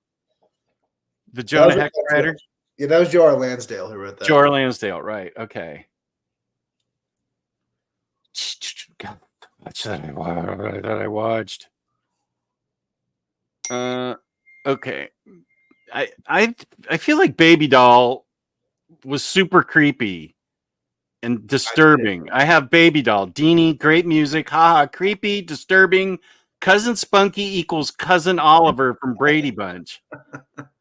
the Jonah Hex writer? Yeah, that was Joe R. Lansdale who wrote that. Joe R. Lansdale, right. Okay. That's that I watched. Okay. I feel like Baby Doll was super creepy and disturbing. I have Baby Doll, Deanie, great music, haha, creepy, disturbing. Cousin Spunky equals Cousin Oliver from Brady Bunch.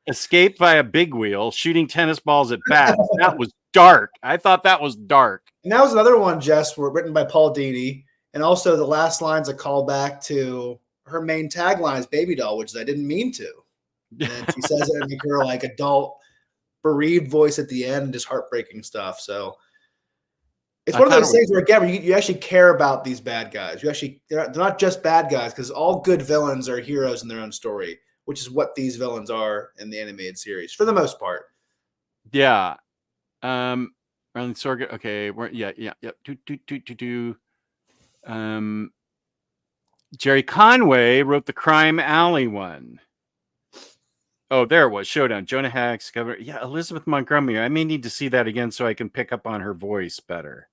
Escape via big wheel, shooting tennis balls at bats. That was dark. I thought that was dark. And that was another one, Jess, written by Paul Dini. And also the last line's a callback to her main tagline is Baby Doll, which I didn't mean to. And she says it in her like adult bereaved voice at the end, and just heartbreaking stuff. So it's one of those things where, again, you actually care about these bad guys. They're not just bad guys, because all good villains are heroes in their own story, which is what these villains are in the animated series for the most part. Yeah. Okay. Jerry Conway wrote the Crime Alley one. Oh, there it was. Showdown. Jonah Hex. Yeah, Elizabeth Montgomery. I may need to see that again so I can pick up on her voice better.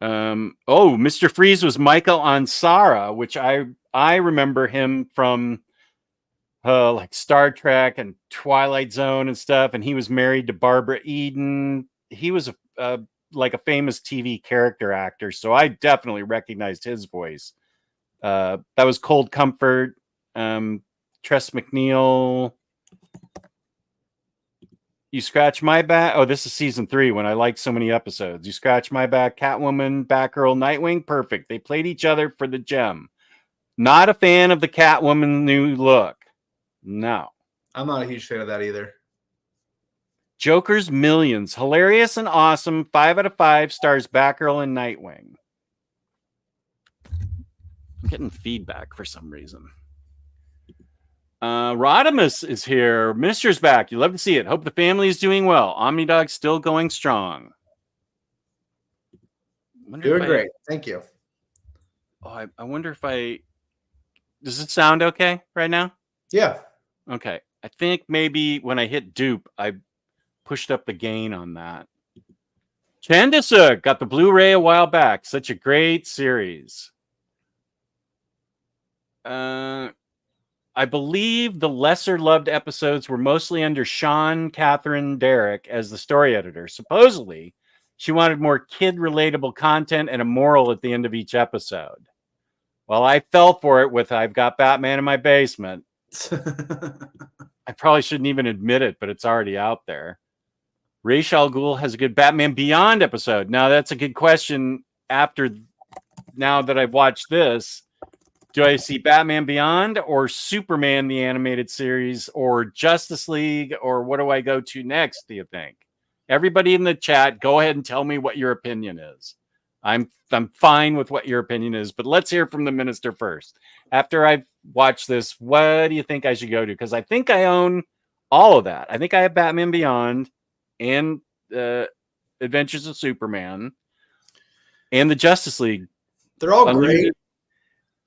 Mr. Freeze was Michael Ansara, which I remember him from like Star Trek and Twilight Zone and stuff, and he was married to Barbara Eden. He was like a famous TV character actor, so I definitely recognized his voice. That was Cold Comfort. Tress MacNeille. You Scratch My Back. Oh, this is season 3 when I liked so many episodes. You Scratch My Back, Catwoman, Batgirl, Nightwing. Perfect. They played each other for the gem. Not a fan of the Catwoman new look. No. I'm not a huge fan of that either. Joker's Millions. Hilarious and awesome. 5 out of 5 stars Batgirl and Nightwing. I'm getting feedback for some reason. Rodimus is here. Minister's back. You love to see it. Hope the family is doing well. Omnidog still going strong. Doing great. Thank you. Oh, I wonder if does it sound okay right now? Yeah. Okay. I think maybe when I hit dupe, I pushed up the gain on that. Chandisa got the Blu-ray a while back. Such a great series. I believe the lesser loved episodes were mostly under Sean Catherine Derrick as the story editor. Supposedly, she wanted more kid-relatable content and a moral at the end of each episode. Well, I fell for it with I've Got Batman in my basement. I probably shouldn't even admit it, but it's already out there. Ra's al Ghul has a good Batman Beyond episode. Now, that's a good question now that I've watched this. Do I see Batman Beyond or Superman, the animated series, or Justice League, or what do I go to next, do you think? Everybody in the chat, go ahead and tell me what your opinion is. I'm fine with what your opinion is, but let's hear from the minister first. After I've watched this, what do you think I should go to? Because I think I own all of that. I think I have Batman Beyond and Adventures of Superman and the Justice League. They're all great.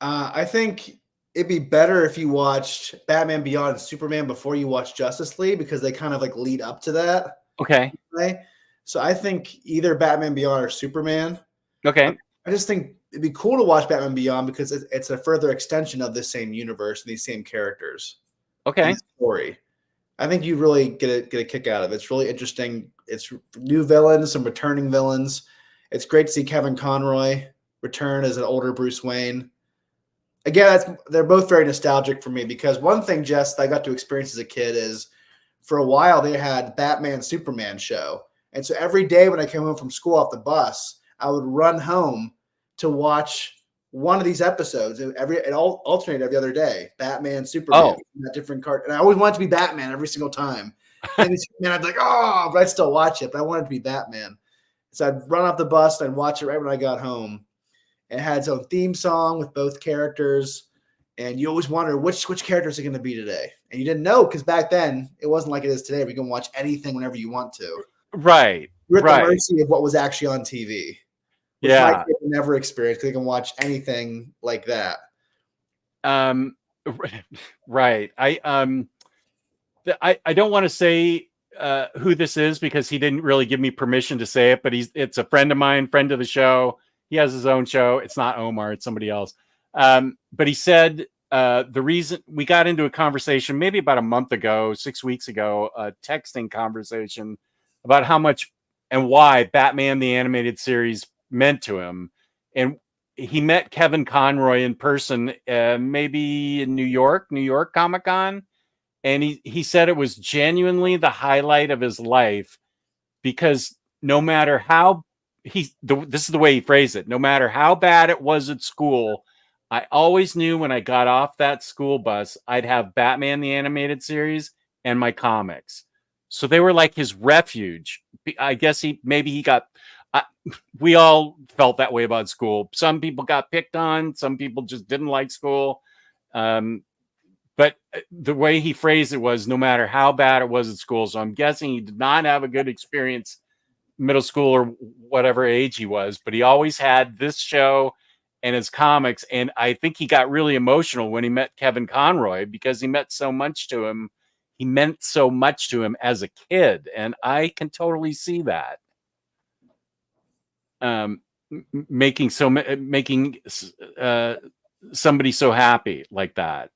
I think it'd be better if you watched Batman Beyond and Superman before you watch Justice League, because they kind of like lead up to that. Okay. Right? So I think either Batman Beyond or Superman. Okay. I just think it'd be cool to watch Batman Beyond because it's a further extension of the same universe and these same characters. Okay. Story. I think you really get a kick out of it. It's really interesting. It's new villains, some returning villains. It's great to see Kevin Conroy return as an older Bruce Wayne. again, they're both very nostalgic for me because one thing, Jess, that I got to experience as a kid is for a while they had Batman Superman show. And so every day when I came home from school off the bus, I would run home to watch one of these episodes. It all alternated every other day. Batman, Superman, different card. And I always wanted to be Batman every single time. And then I'd be like, oh, but I'd still watch it. But I wanted to be Batman. So I'd run off the bus and I'd watch it right when I got home. It had its own theme song with both characters. And you always wonder which characters are going to be today. And you didn't know because back then it wasn't like it is today. We can watch anything whenever you want to. Right. You're at the mercy of what was actually on TV. Which my kids never experienced because they can watch anything like that. Right. I don't want to say who this is because he didn't really give me permission to say it, but it's a friend of mine, friend of the show. He has his own show. It's not Omar, it's somebody else. But he said the reason we got into a conversation maybe about a month ago, 6 weeks ago, a texting conversation about how much and why Batman the Animated Series meant to him. And he met Kevin Conroy in person, maybe in New York Comic-Con. And he said it was genuinely the highlight of his life because no matter how this is the way he phrased it, no matter how bad it was at school, I always knew when I got off that school bus, I'd have Batman the Animated Series and my comics. So they were like his refuge. I guess we all felt that way about school. Some people got picked on. Some people just didn't like school. But the way he phrased it was no matter how bad it was at school. So I'm guessing he did not have a good experience middle school or whatever age he was, but he always had this show and his comics. And I think he got really emotional when he met Kevin Conroy because he meant so much to him. He meant so much to him as a kid. And I can totally see that. Making somebody so happy like that.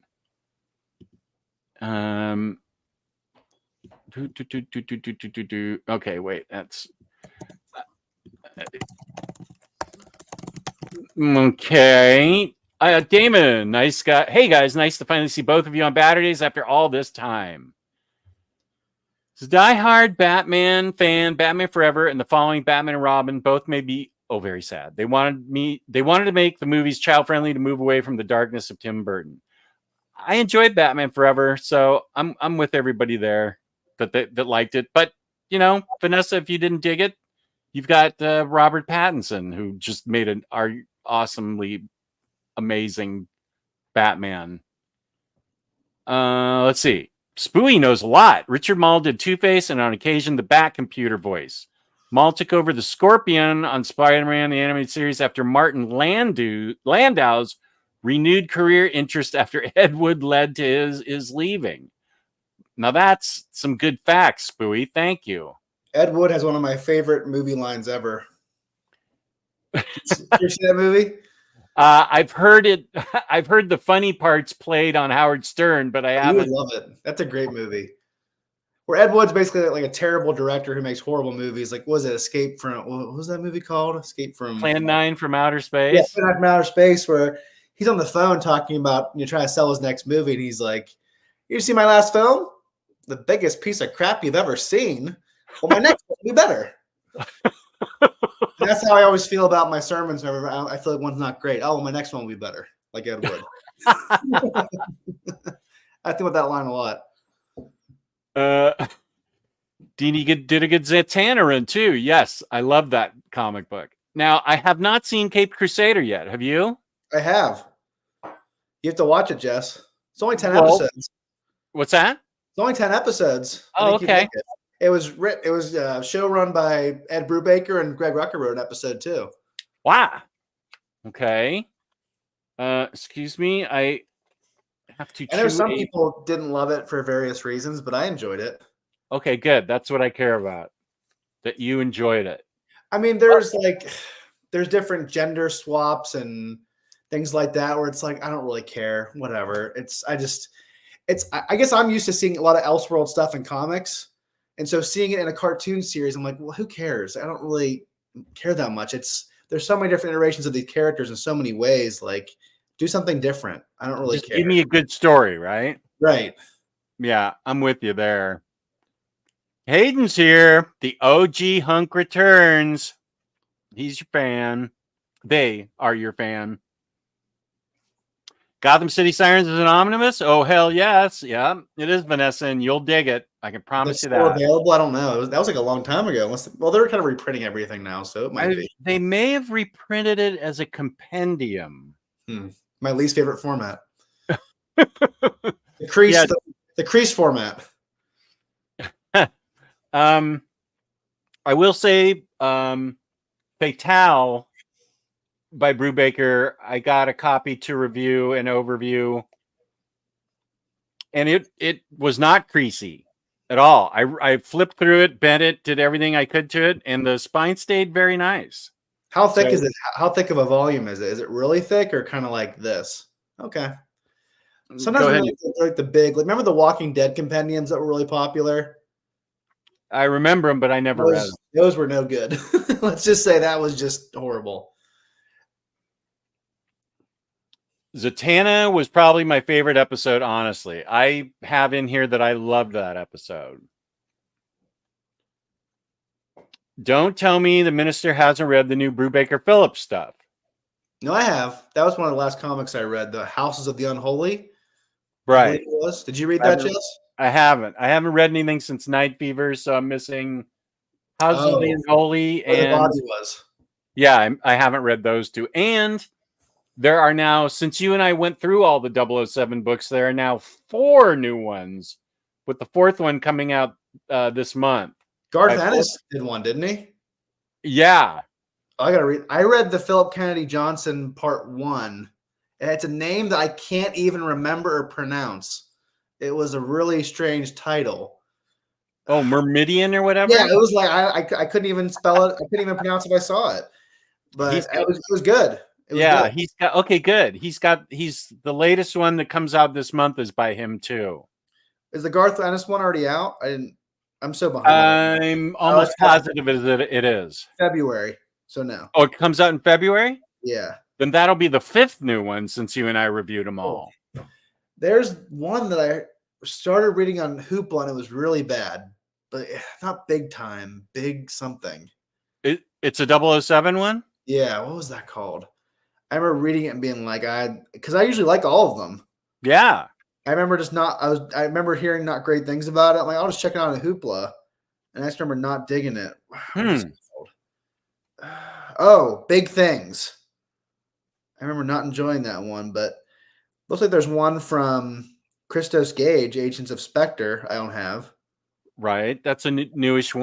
Okay, wait, that's okay. Damon, nice guy. Hey guys, nice to finally see both of you on Baturdays after all this time. So diehard Batman fan, Batman Forever, and the following Batman and Robin both may be very sad. They wanted to make the movies child friendly to move away from the darkness of Tim Burton. I enjoyed Batman Forever, so I'm with everybody there that liked it. But you know, Vanessa, if you didn't dig it, you've got Robert Pattinson, who just made an awesomely amazing Batman. Let's see. Spooey knows a lot. Richard Mall did Two-Face and on occasion the Bat computer voice. Mall took over the Scorpion on Spider-Man the Animated Series after Martin Landau's renewed career interest after Ed Wood led to his leaving. Now that's some good facts, Spooey. Thank you. Ed Wood has one of my favorite movie lines ever. Did you see that movie? I've heard it. I've heard the funny parts played on Howard Stern, but I haven't. You would love it. That's a great movie. Where Ed Wood's basically like a terrible director who makes horrible movies. Like, was it Escape from? What was that movie called? Escape from Plan 9 from Outer Space. Yeah, Plan 9 from Outer Space, where he's on the phone talking about trying to sell his next movie, and he's like, "You see my last film? The biggest piece of crap you've ever seen. Well, my next one will be better." That's how I always feel about my sermons. Whenever I feel like one's not great. Oh, well, my next one will be better, like Ed Wood. I think about that line a lot. Deanie did a good Zatanna run too. Yes, I love that comic book. Now, I have not seen Caped Crusader yet. Have you? I have. You have to watch it, Jess. It's only 10 episodes. What's that? It's only 10 episodes. Oh, okay. It was a show run by Ed Brubaker and Greg Rucka wrote an episode too. Wow. Okay. Excuse me. I have to. I know some people didn't love it for various reasons, but I enjoyed it. Okay, good. That's what I care about. That you enjoyed it. I mean, there's different gender swaps and things like that where it's like I don't really care. Whatever. I guess I'm used to seeing a lot of Elseworld stuff in comics. And so seeing it in a cartoon series, I'm like, well, who cares? I don't really care that much. There's so many different iterations of these characters in so many ways. Like, Do something different. I don't really Just care. give me a good story, right? Right. Yeah, I'm with you there. Hayden's here. The OG hunk returns. He's your fan. They are your fan. Gotham City Sirens is an omnibus? Oh, hell yes. Yeah, it is, Vanessa, and you'll dig it. I can promise you Still that. available? I don't know. That was like a long time ago. Well, they're kind of reprinting everything now, so it might be. They may have reprinted it as a compendium. My least favorite format. The crease, Yeah. the crease format. I will say, Fatale by Brubaker, I got a copy to review and overview, and it was not creasy at all. I flipped through it, bent it, did everything I could to it, and the spine stayed very nice. How thick is it? How thick of a volume is it? Is it really thick or kind of like this? Okay. Sometimes like the big, like remember the Walking Dead compendiums that were really popular? I remember them, but I never read them. Those were no good. Let's just say that was just horrible. Zatanna was probably my favorite episode, honestly. I have in here that I loved that episode. Don't tell me the minister hasn't read the new Brubaker Phillips stuff. No, I have. That was one of the last comics I read, The Houses of the Unholy. Right. It was. Did you read that, Jess? I haven't. I haven't read anything since Night Fever, so I'm missing Houses of the Unholy and the body was. Yeah, I haven't read those two. And there are now, since you and I went through all the 007 books, there are now 4 new ones, with the 4th one coming out this month. Garth Ennis did one, didn't he? Yeah. I gotta read. I read the Philip Kennedy Johnson Part 1, and it's a name that I can't even remember or pronounce. It was a really strange title. Oh, Myrmidian or whatever? Yeah, it was like I couldn't even spell it. I couldn't even pronounce it if I saw it. But it was good. Good. He's got good. He's the latest one that comes out this month is by him too. Is the Garth Ennis one already out? I'm so behind. I'm almost positive it is. February. So no. Oh, it comes out in February? Yeah. Then that'll be the 5th new one since you and I reviewed them all. There's one that I started reading on Hoopla and it was really bad, but not big time, big something. It's a 007 one? Yeah. What was that called? I remember reading it and being like, because I usually like all of them. Yeah. I remember I remember hearing not great things about it. I'm like, I'll just check it out on Hoopla. And I just remember not digging it. Oh, Big Things. I remember not enjoying that one, but looks like there's one from Christos Gage, Agents of Spectre. I don't have. Right. That's a newish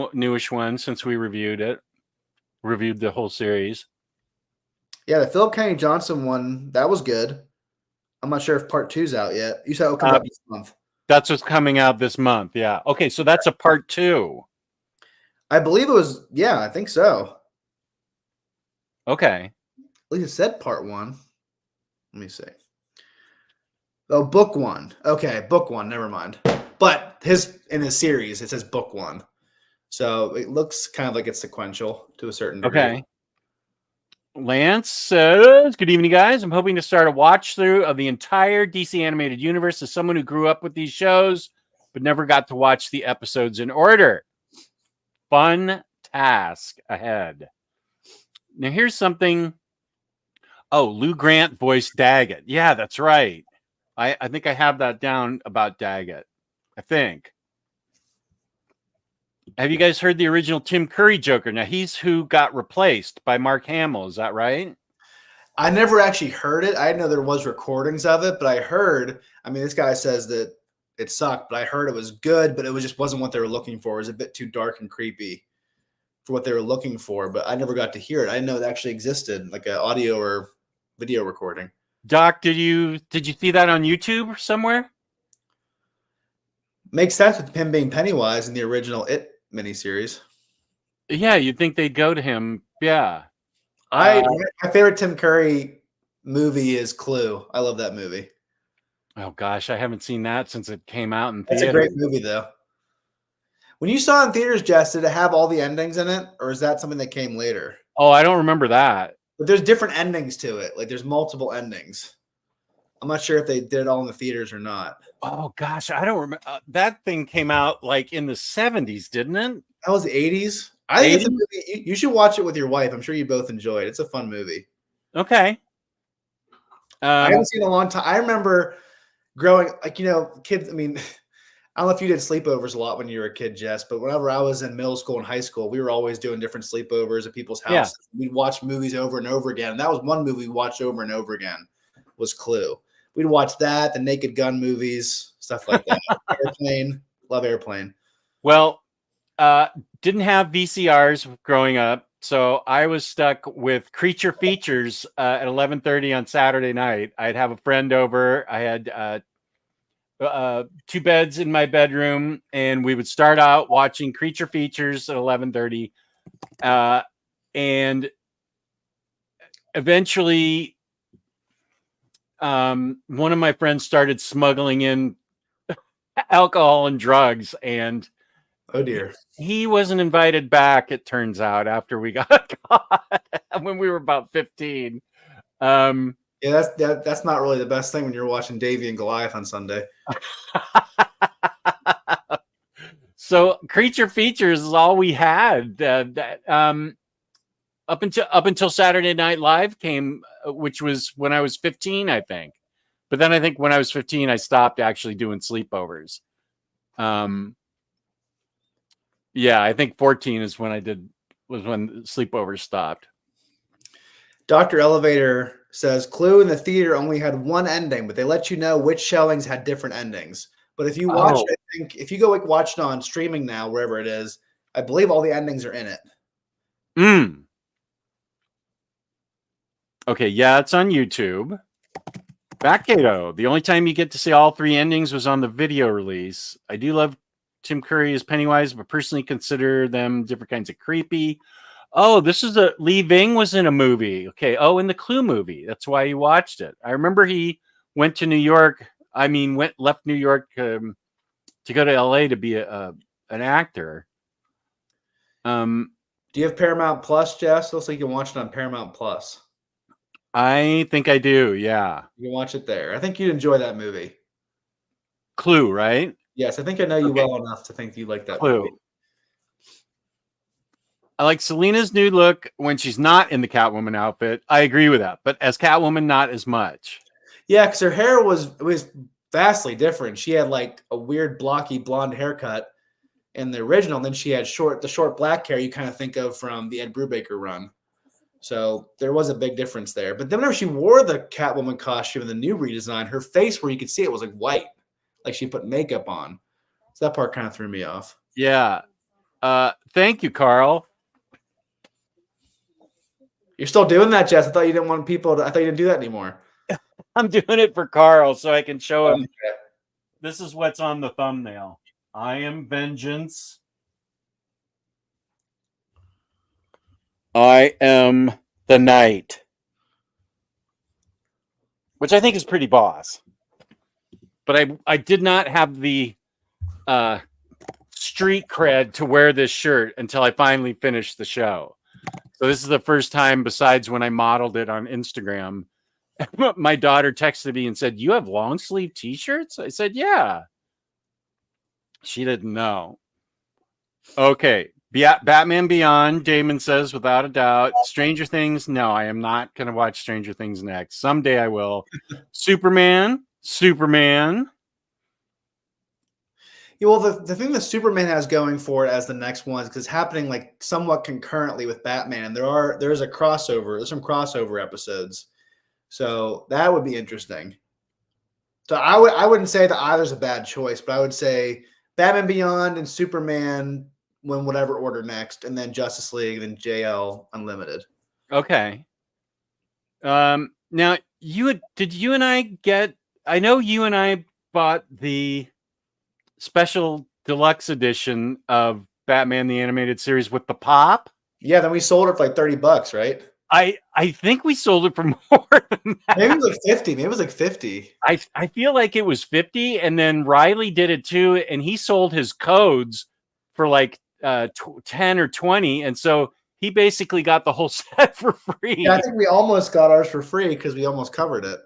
one since we reviewed the whole series. Yeah, the Philip Kennedy Johnson one, that was good. I'm not sure if part 2's out yet. You said it'll come out this month. That's what's coming out this month. Yeah. Okay, so that's a part 2. I believe it was. Yeah, I think so. Okay. At least it said part 1. Let me see. Oh, book 1. Okay, book 1. Never mind. But in his series, it says book 1. So it looks kind of like it's sequential to a certain degree. Okay. Lance says, good evening, guys. I'm hoping to start a watch through of the entire DC animated universe as someone who grew up with these shows, but never got to watch the episodes in order. Fun task ahead. Now, here's something. Oh, Lou Grant voiced Daggett. Yeah, that's right. I think I have that down about Daggett. I think. Have you guys heard the original Tim Curry Joker? Now, he's who got replaced by Mark Hamill. Is that right? I never actually heard it. I didn't know there was recordings of it, but I heard, this guy says that it sucked, but I heard it was good, but it just wasn't what they were looking for. It was a bit too dark and creepy for what they were looking for, but I never got to hear it. I didn't know it actually existed, like an audio or video recording. Doc, did you see that on YouTube somewhere? Makes sense with him being Pennywise in the original It miniseries. Yeah, you'd think they'd go to him. Yeah. My favorite Tim Curry movie is Clue. I love that movie. Oh gosh, I haven't seen that since it came out in theaters. It's a great movie though. When you saw it in theaters, Jess, did it have all the endings in it, or is that something that came later? Oh, I don't remember that. But there's different endings to it. Like there's multiple endings. I'm not sure if they did it all in the theaters or not. Oh gosh, I don't remember. That thing came out like in the 70s, didn't it? That was the 80s. I think it's a movie. You should watch it with your wife. I'm sure you both enjoy it. It's a fun movie. Okay. I haven't seen it in a long time. I remember growing, kids. I mean, I don't know if you did sleepovers a lot when you were a kid, Jess, but whenever I was in middle school and high school, we were always doing different sleepovers at people's houses. Yeah. We'd watch movies over and over again. And that was one movie we watched over and over again was Clue. We'd watch that, the Naked Gun movies, stuff like that. Airplane. Love Airplane. Well, didn't have VCRs growing up. So I was stuck with Creature Features at 11:30 on Saturday night. I'd have a friend over. I had 2 beds in my bedroom, and we would start out watching Creature Features at 11:30, and eventually, one of my friends started smuggling in alcohol and drugs, and oh dear, he wasn't invited back. It turns out after we got caught when we were about 15. Yeah, that's not really the best thing when you're watching Davy and Goliath on Sunday. So Creature Features is all we had. Up until Saturday Night Live came, which was when I was 15, I think. But then I think when I was 15, I stopped actually doing sleepovers. Yeah, I think 14 is when was when sleepovers stopped. Dr. Elevator says Clue in the theater only had one ending, but they let you know which showings had different endings. But if you watch, I think if you go watch it on streaming now, wherever it is, I believe all the endings are in it. Okay, yeah, it's on YouTube. BatCave, the only time you get to see all 3 endings was on the video release. I do love Tim Curry as Pennywise, but personally consider them different kinds of creepy. Oh, this is Lee Ving was in a movie. Okay. Oh, in the Clue movie. That's why he watched it. I remember he went to New York. Left New York to go to LA to be an actor. Do you have Paramount Plus, Jess? Looks like you can watch it on Paramount Plus. I think I do. Yeah. You can watch it there. I think you'd enjoy that movie. Clue, right? Yes. I think I know you well enough to think you like that Clue. movie. I like Selena's new look when she's not in the Catwoman outfit. I agree with that, but as Catwoman, not as much. Yeah, because her hair was vastly different. She had like a weird blocky blonde haircut in the original, and then she had the short black hair you kind of think of from the Ed Brubaker run. So there was a big difference there. But then whenever she wore the Catwoman costume in the new redesign, her face where you could see it was like white, like she put makeup on. So that part kind of threw me off. Yeah. Thank you, Carl. You're still doing that, Jess? I thought you didn't want people to. I thought you didn't do that anymore. I'm doing it for Carl so I can show him. Okay. This is what's on the thumbnail. I am vengeance. I am the night. Which I think is pretty boss. But I did not have the street cred to wear this shirt until I finally finished the show. So this is the first time, besides when I modeled it on Instagram, my daughter texted me and said, "You have long sleeve t-shirts?" I said, "Yeah." She didn't know. Okay. Batman Beyond, Damon says, without a doubt. Stranger Things, no, I am not going to watch Stranger Things next. Someday I will. Superman. Yeah, well, the thing that Superman has going for it as the next one is because it's happening like somewhat concurrently with Batman, and there's a crossover. There's some crossover episodes, so that would be interesting. So I wouldn't say that either's a bad choice, but I would say Batman Beyond and Superman win whatever order next, and then Justice League, and then JL Unlimited. Okay. Now did you and I get? I know you and I bought the special deluxe edition of Batman the Animated Series with the pop. Yeah, then we sold it for like $30, right? I think we sold it for more than that. Maybe it was like 50. Maybe it was like 50. I feel like it was 50, and then Riley did it too, and he sold his codes for like 10 or 20, and so he basically got the whole set for free. Yeah, I think we almost got ours for free because we almost covered it.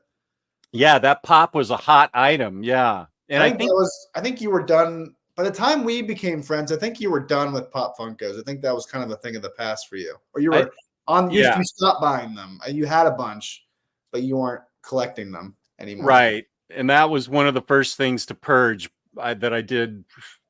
Yeah, that pop was a hot item. Yeah. And I think I think you were done by the time we became friends. I think you were done with Pop Funkos. I think that was kind of a thing of the past for you, or you were you stopped buying them. You had a bunch, but you weren't collecting them anymore. Right. And that was one of the first things to purge that I did.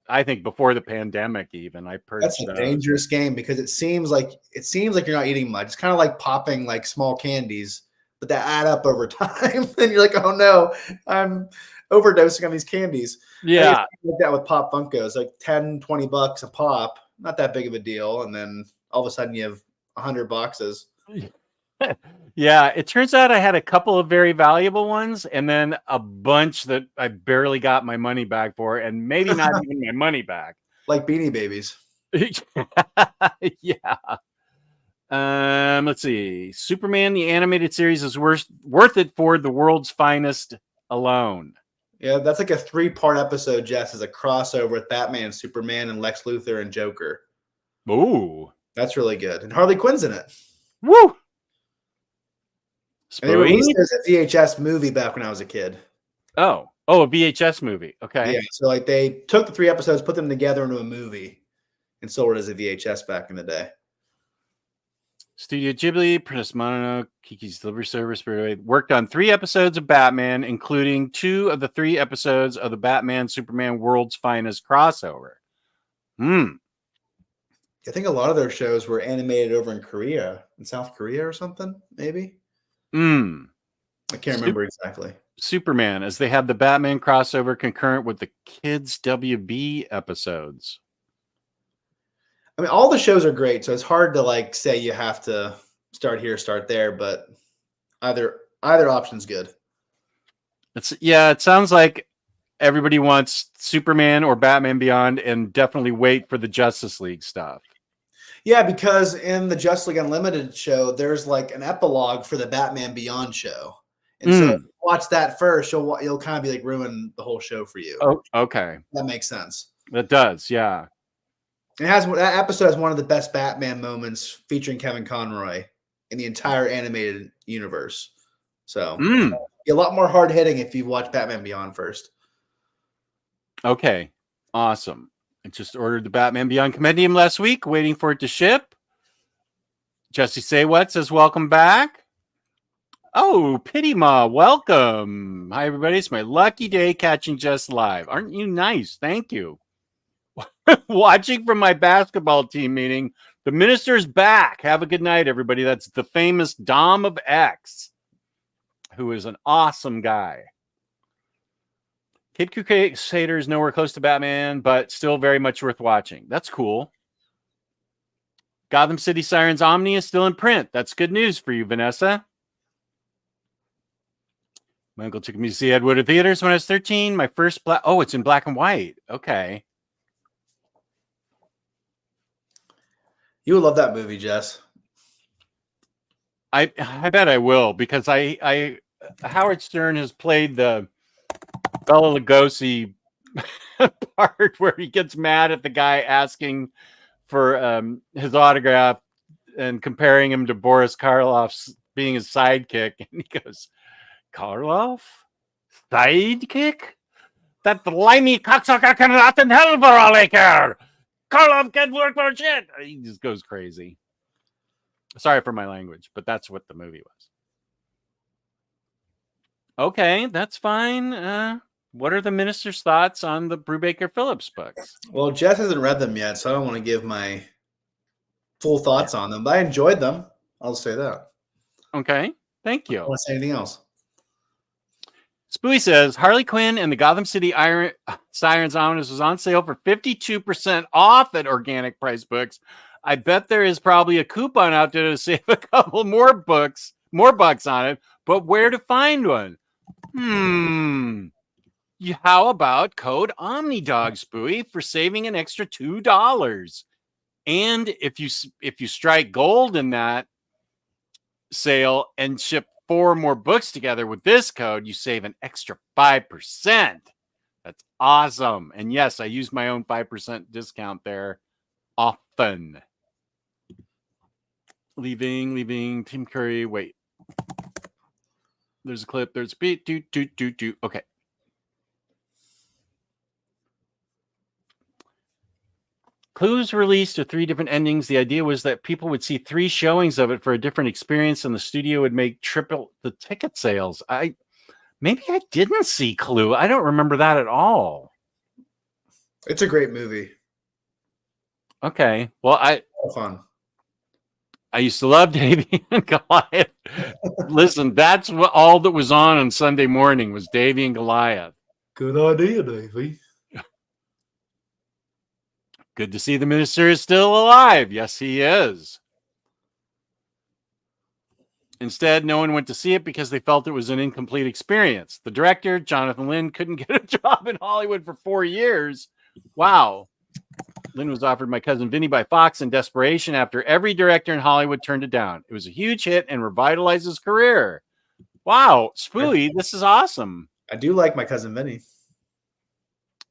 I think before the pandemic, even I purged. That's a dangerous game because it seems like you're not eating much. It's kind of like popping like small candies, but that add up over time. And you're like, oh no, I'm overdosing on these candies. Yeah. Like that with Pop Funkos, like $10-$20 a pop, not that big of a deal. And then all of a sudden you have 100 boxes. Yeah, it turns out I had a couple of very valuable ones and then a bunch that I barely got my money back for, and maybe not even my money back. Like Beanie Babies. Yeah. Let's see. Superman the animated series is worth it for the world's finest alone. Yeah, that's like a 3-part episode, Jess, is a crossover with Batman, Superman, and Lex Luthor and Joker. Ooh. That's really good. And Harley Quinn's in it. Woo! And they released it as a VHS movie back when I was a kid. Oh, a VHS movie. Okay. Yeah, so like they took the 3 episodes, put them together into a movie, and sold it as a VHS back in the day. Studio Ghibli, Princess Mononoke, Kiki's Delivery Service, worked on 3 episodes of Batman, including 2 of the 3 episodes of the Batman Superman World's Finest crossover. I think a lot of their shows were animated over in Korea, in South Korea or something, maybe. I can't remember exactly. Superman, as they have the Batman crossover concurrent with the Kids WB episodes. I mean, all the shows are great, so it's hard to like say you have to start here, start there, but either option's good. It sounds like everybody wants Superman or Batman Beyond, and definitely wait for the Justice League stuff. Yeah, because in the Justice League Unlimited show, there's like an epilogue for the Batman Beyond show. And so if you watch that first, you'll kind of be like ruin the whole show for you. Oh, okay. That makes sense. That does, yeah. That episode has one of the best Batman moments featuring Kevin Conroy in the entire animated universe. So be a lot more hard hitting if you watch Batman Beyond first. Okay, awesome. I just ordered the Batman Beyond Compendium last week, waiting for it to ship. Jesse Say What says, welcome back. Oh, Pity Ma, welcome. Hi, everybody. It's my lucky day catching Jess live. Aren't you nice? Thank you. Watching from my basketball team meeting. The minister's back. Have a good night, everybody. That's the famous Dom of X, who is an awesome guy. Kid Crusader is nowhere close to Batman, but still very much worth watching. That's cool. Gotham City Sirens Omni is still in print. That's good news for you, Vanessa. My uncle took me to see Ed Wood at theaters when I was 13. My first it's in black and white. Okay. You would love that movie, Jess. I bet I will, because Howard Stern has played the Bela Lugosi part where he gets mad at the guy asking for his autograph and comparing him to Boris Karloff's being his sidekick, and he goes, "Karloff? Sidekick? That limey cocksucker can rot in hell for all I care. Karloff can't work for shit." He just goes crazy. Sorry for my language, but that's what the movie was. Okay, that's fine. What are the minister's thoughts on the Brubaker Phillips books? Well, Jess hasn't read them yet, so I don't want to give my full thoughts on them, but I enjoyed them. I'll say that. Okay, thank you. I don't want to say anything else. Spooey says, Harley Quinn and the Gotham City Sirens Omnibus was on sale for 52% off at Organic Price Books. I bet there is probably a coupon out there to save a couple more bucks on it, but where to find one? How about code Omnidog, Spooey, for saving an extra $2? And if you strike gold in that sale and ship 4 more books together with this code, you save an extra 5%. That's awesome. And yes, I use my own 5% discount there often. Leaving Tim Curry. Wait. There's a clip. There's a beat. Do. Okay. Clues released to 3 different endings. The idea was that people would see 3 showings of it for a different experience, and the studio would make triple the ticket sales. Maybe I didn't see Clue. I don't remember that at all. It's a great movie. Okay. Well, Fun. I used to love Davy and Goliath. Listen, that's all that was on Sunday morning was Davy and Goliath. Good idea, Davy. Good to see the minister is still alive. Yes, he is. Instead, no one went to see it because they felt it was an incomplete experience. The director, Jonathan Lynn, couldn't get a job in Hollywood for 4 years. Wow. Lynn was offered My Cousin Vinny by Fox in desperation after every director in Hollywood turned it down. It was a huge hit and revitalized his career. Wow. Spooey, this is awesome. I do like My Cousin Vinny.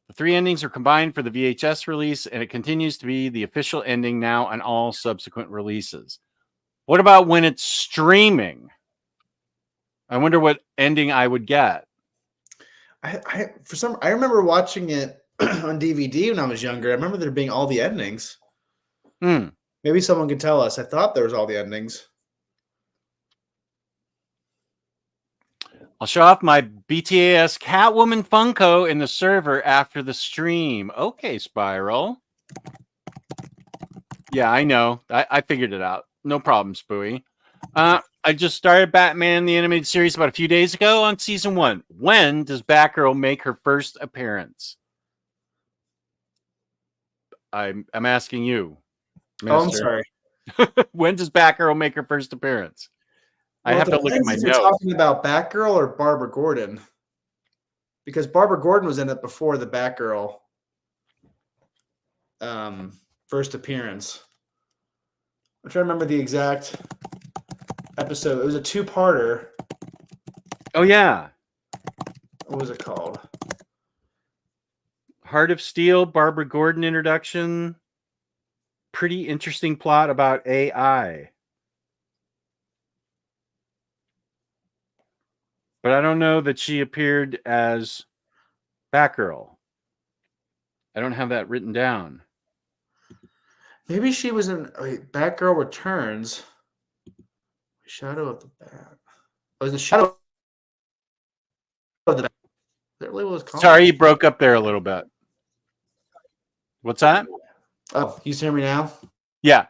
The 3 endings are combined for the VHS release, and it continues to be the official ending now on all subsequent releases. What about when it's streaming? I wonder what ending I would get. I remember watching it on DVD when I was younger. I remember there being all the endings. Maybe someone can tell us. I thought there was all the endings. I'll show off my BTAS Catwoman Funko in the server after the stream. Okay, Spiral. Yeah, I know. I figured it out. No problem, Spooey. I just started Batman the Animated Series about a few days ago on season 1. When does Batgirl make her first appearance? I'm asking you, Minister. Oh, I'm sorry. When does Batgirl make her first appearance? I have to look at my notes. You're talking about Batgirl or Barbara Gordon? Because Barbara Gordon was in it before the Batgirl first appearance. I'm trying to remember the exact episode. It was a 2-parter. Oh, yeah. What was it called? Heart of Steel, Barbara Gordon introduction. Pretty interesting plot about AI. But I don't know that she appeared as Batgirl. I don't have that written down. Maybe she was in Batgirl Returns. Shadow of the Bat. Oh, was the Shadow of the Bat? Is that really what it was called? Sorry, you broke up there a little bit. What's that? Oh, you hear me now? Yeah.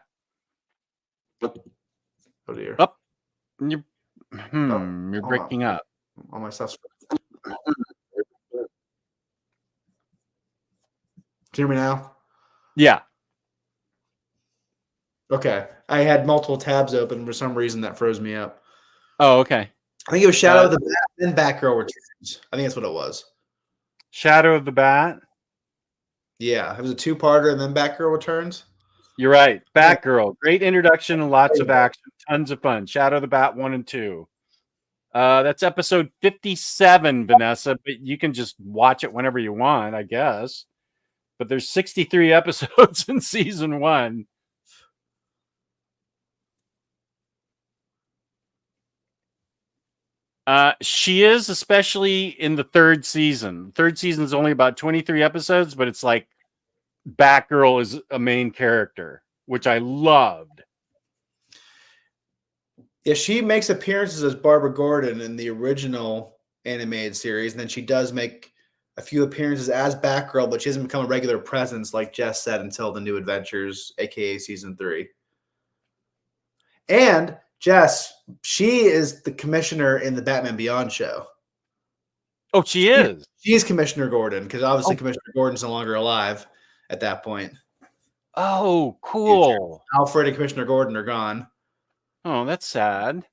Oh dear. Up. You're breaking up. All my stuff's. Do you hear me now? Yeah. Okay. I had multiple tabs open. For some reason, that froze me up. Oh, okay. I think it was Shadow of the Bat, then Batgirl Returns. I think that's what it was. Shadow of the Bat? Yeah. It was a 2-parter and then Batgirl Returns. You're right. Batgirl. Great introduction and lots of action. Tons of fun. Shadow of the Bat 1 and 2. That's episode 57, Vanessa, but you can just watch it whenever you want, I guess. But there's 63 episodes in season 1. She is, especially in the 3rd season. The 3rd season is only about 23 episodes, but it's like Batgirl is a main character, which I loved. Yeah, she makes appearances as Barbara Gordon in the original animated series, and then she does make a few appearances as Batgirl, but she hasn't become a regular presence, like Jess said, until the New Adventures, aka season 3. And Jess, she is the commissioner in the Batman Beyond show. Oh, she is? She is Commissioner Gordon, because obviously Commissioner Gordon's no longer alive at that point. Oh, cool. Alfred and Commissioner Gordon are gone. Oh, that's sad.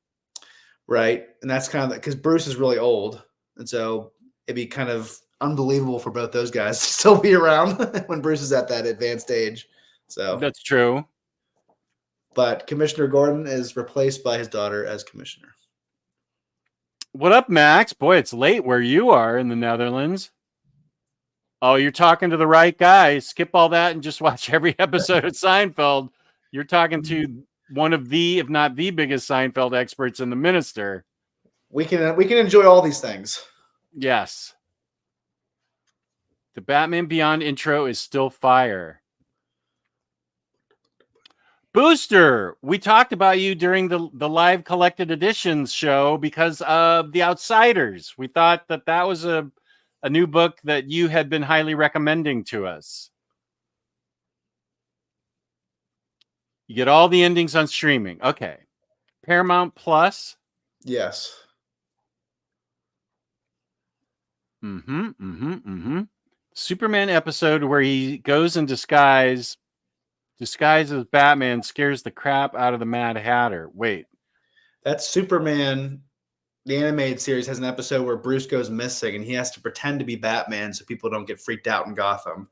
Right. And that's kind of because Bruce is really old. And so it'd be kind of unbelievable for both those guys to still be around when Bruce is at that advanced age. So that's true. But Commissioner Gordon is replaced by his daughter as commissioner. What up, Max? Boy, it's late where you are in the Netherlands. Oh, you're talking to the right guy. Skip all that and just watch every episode of Seinfeld. You're talking to one of the, if not the biggest Seinfeld experts in the Minister. we can enjoy all these things. Yes. The Batman Beyond intro is still fire. Booster, we talked about you during the live collected editions show because of The Outsiders. We thought that was a new book that you had been highly recommending to us. You get all the endings on streaming. Okay. Paramount Plus. Yes. Superman episode where he goes in disguise as Batman, scares the crap out of the Mad Hatter. Wait. That's Superman. The animated series has an episode where Bruce goes missing and he has to pretend to be Batman so people don't get freaked out in Gotham.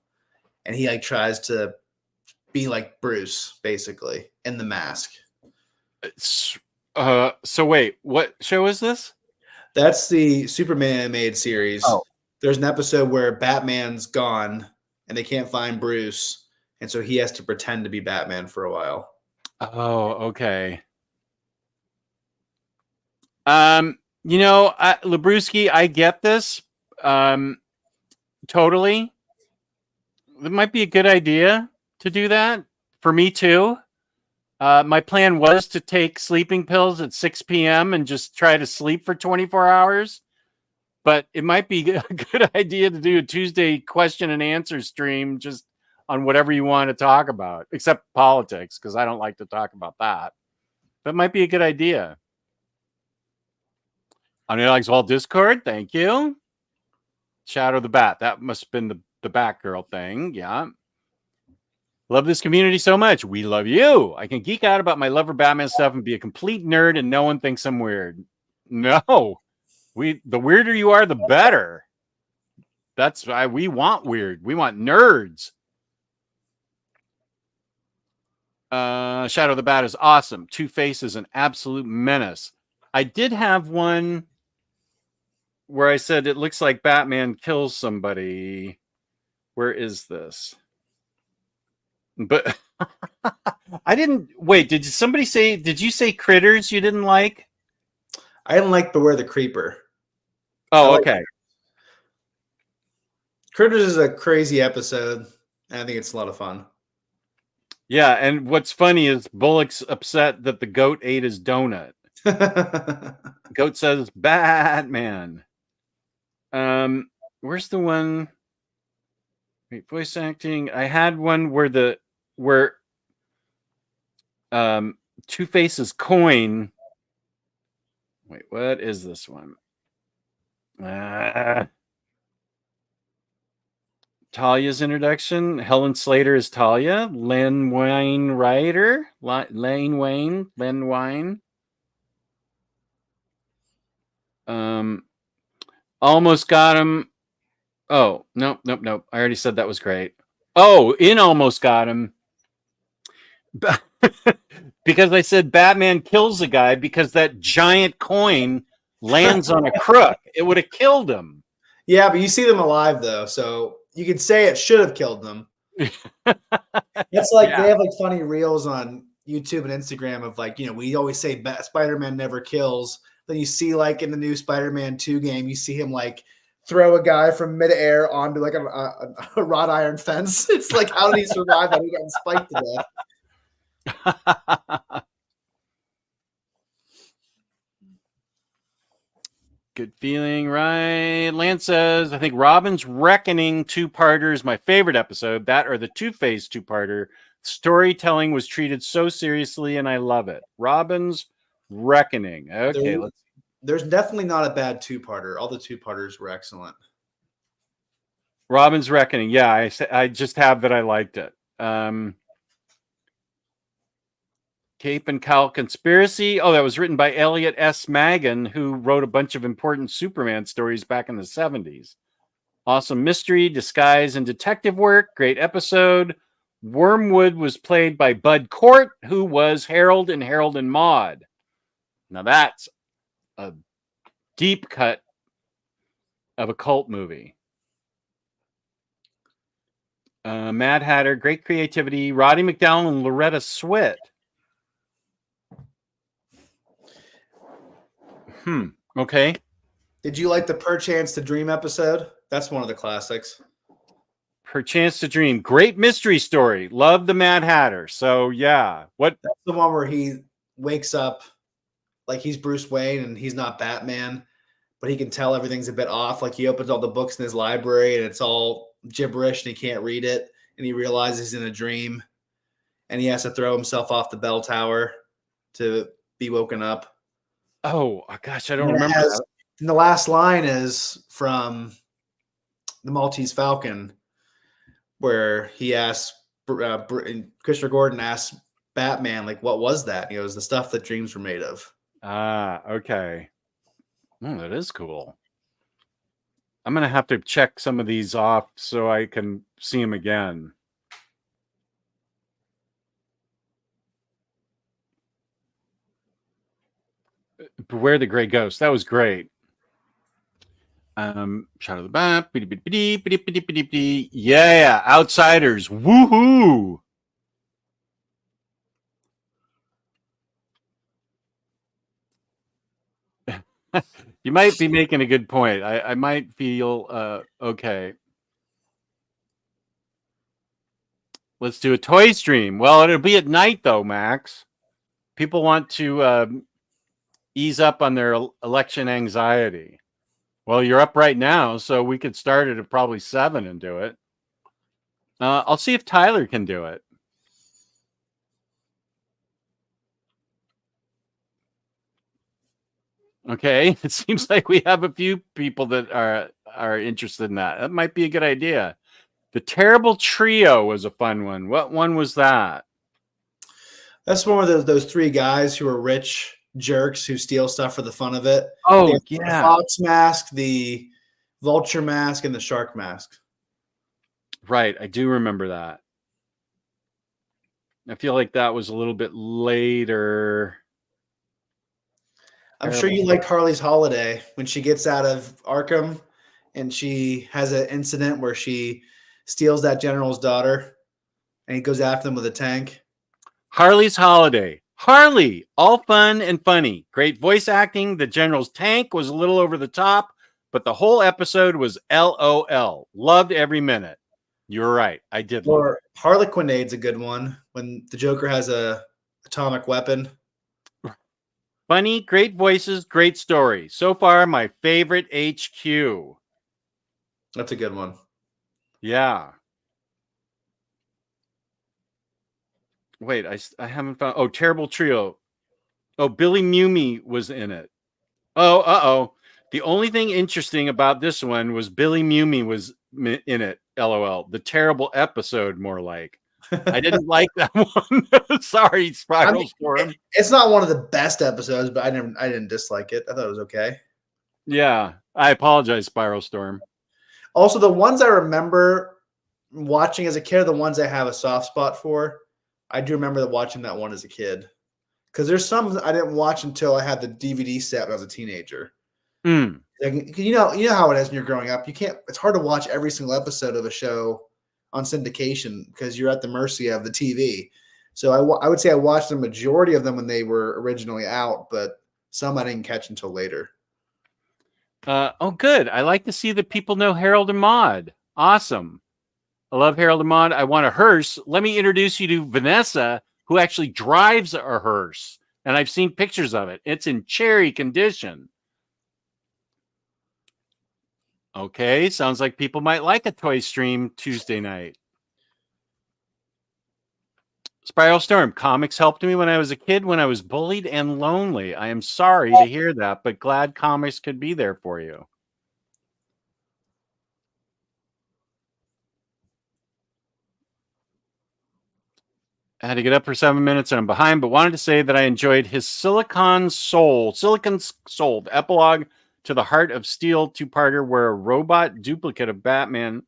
And he like tries to be like Bruce, basically, in the mask. So wait, what show is this? That's the Superman animated series. Oh. There's an episode where Batman's gone and they can't find Bruce. And so he has to pretend to be Batman for a while. Oh, okay. Labruski, I get this. Totally. It might be a good idea to do that for me too. My plan was to take sleeping pills at 6 p.m. and just try to sleep for 24 hours. But it might be a good idea to do a Tuesday question and answer stream just on whatever you want to talk about, except politics, because I don't like to talk about that. That might be a good idea. Omnidog's Wall Discord, thank you. Shadow the Bat, that must have been the Batgirl thing, yeah. Love this community so much. We love you. I can geek out about my Lover Batman stuff and be a complete nerd and no one thinks I'm weird. No. The weirder you are, the better. That's why we want weird. We want nerds. Shadow the Bat is awesome. Two-Face is an absolute menace. I did have one where I said it looks like Batman kills somebody. Where is this? But I didn't wait. Did you say Critters you didn't like? I didn't like Beware the Creeper. Oh, okay. Critters is a crazy episode, and I think it's a lot of fun. Yeah, and what's funny is Bullock's upset that the goat ate his donut. Goat says, Batman. Where's the one? Wait, voice acting. I had one where Two-Face's coin. Wait, what is this one? Talia's introduction. Helen Slater is Talia. Len Wayne writer. Len Wayne. Almost got him. Oh, nope. I already said that was great. Oh, in Almost Got Him. Because I said Batman kills a guy because that giant coin lands on a crook. It would have killed him. Yeah, but you see them alive though, so you could say it should have killed them. It's like they have like funny reels on YouTube and Instagram of like, we always say Spider-Man never kills. Then you see like in the new Spider-Man 2 game, you see him like throw a guy from midair onto like a wrought iron fence. It's like, how did he survive that? He got spiked to death. Good feeling, right? Lance says, I think Robin's Reckoning two-parter is my favorite episode. That or the Two-Face two-parter. Storytelling was treated so seriously, and I love it. Robin's Reckoning. Okay, there's definitely not a bad two-parter. All the two-parters were excellent. Robin's Reckoning. Yeah, I just have that I liked it. Cape and Cowl Conspiracy. Oh, that was written by Elliot S. Magan, who wrote a bunch of important Superman stories back in the 70s. Awesome mystery, disguise, and detective work. Great episode. Wormwood was played by Bud Cort, who was Harold in Harold and Maude. Now that's a deep cut of a cult movie. Mad Hatter, great creativity. Roddy McDowell and Loretta Swit. Okay. Did you like the Perchance to Dream episode? That's one of the classics. Perchance to Dream. Great mystery story. Love the Mad Hatter. So yeah. What? That's the one where he wakes up like he's Bruce Wayne and he's not Batman, but he can tell everything's a bit off. Like he opens all the books in his library and it's all gibberish and he can't read it. And he realizes he's in a dream and he has to throw himself off the bell tower to be woken up. Oh gosh, I don't remember that. And the last line is from the Maltese Falcon, where he asks, Christopher Gordon asks Batman, like, what was that? He goes, the stuff that dreams were made of. Ah, okay. Oh, that is cool. I'm going to have to check some of these off so I can see them again. Beware the Gray Ghost. That was great. Shot of the Bat. Yeah, Outsiders. Woohoo! You might be making a good point. I might feel okay. Let's do a toy stream. Well, it'll be at night though, Max. People want to ease up on their election anxiety. Well, you're up right now, so we could start it at probably 7 and do it. I'll see if Tyler can do it. Okay, it seems like we have a few people that are interested in that. That might be a good idea. The Terrible Trio was a fun one. What one was that? That's one of those 3 guys who are rich jerks who steal stuff for the fun of it. Oh, yeah. The fox mask, the vulture mask, and the shark mask. Right, I do remember that. I feel like that was a little bit later. I'm sure you liked Harley's Holiday when she gets out of Arkham and she has an incident where she steals that general's daughter and he goes after them with a tank. Harley's Holiday. Harley, all fun and funny. Great voice acting. The general's tank was a little over the top, but the whole episode was LOL. Loved every minute. You're right. I did. Or Harlequinade's a good one when the Joker has a atomic weapon. Funny, great voices, great story. So far, my favorite HQ. That's a good one. Yeah. Wait, I haven't found. Oh, Terrible Trio. Oh, Billy Mumi was in it. Oh, uh-oh. The only thing interesting about this one was Billy Mumi was in it. LOL. The terrible episode, more like. I didn't like that one. Sorry, Spiral Storm. It's not one of the best episodes, but I didn't dislike it. I thought it was okay. Yeah, I apologize, Spiral Storm. Also, the ones I remember watching as a kid are the ones I have a soft spot for. I do remember watching that one as a kid. Because there's some I didn't watch until I had the DVD set when I was a teenager. Mm. Like, you know how it is when you're growing up. You can't. It's hard to watch every single episode of a show on syndication because you're at the mercy of the TV. So I would say I watched the majority of them when they were originally out, but some I didn't catch until later. Oh, good. I like to see that people know Harold and Maude. Awesome. I love Harold and Maude. I want a hearse. Let me introduce you to Vanessa, who actually drives a hearse. And I've seen pictures of it. It's in cherry condition. Okay, sounds like people might like a toy stream Tuesday night. Spiral Storm, comics helped me when I was a kid, when I was bullied and lonely. I am sorry to hear that, but glad comics could be there for you. I had to get up for 7 minutes and I'm behind, but wanted to say that I enjoyed his Silicon Soul, the epilogue to the Heart of Steel 2-parter where a robot duplicate of Batman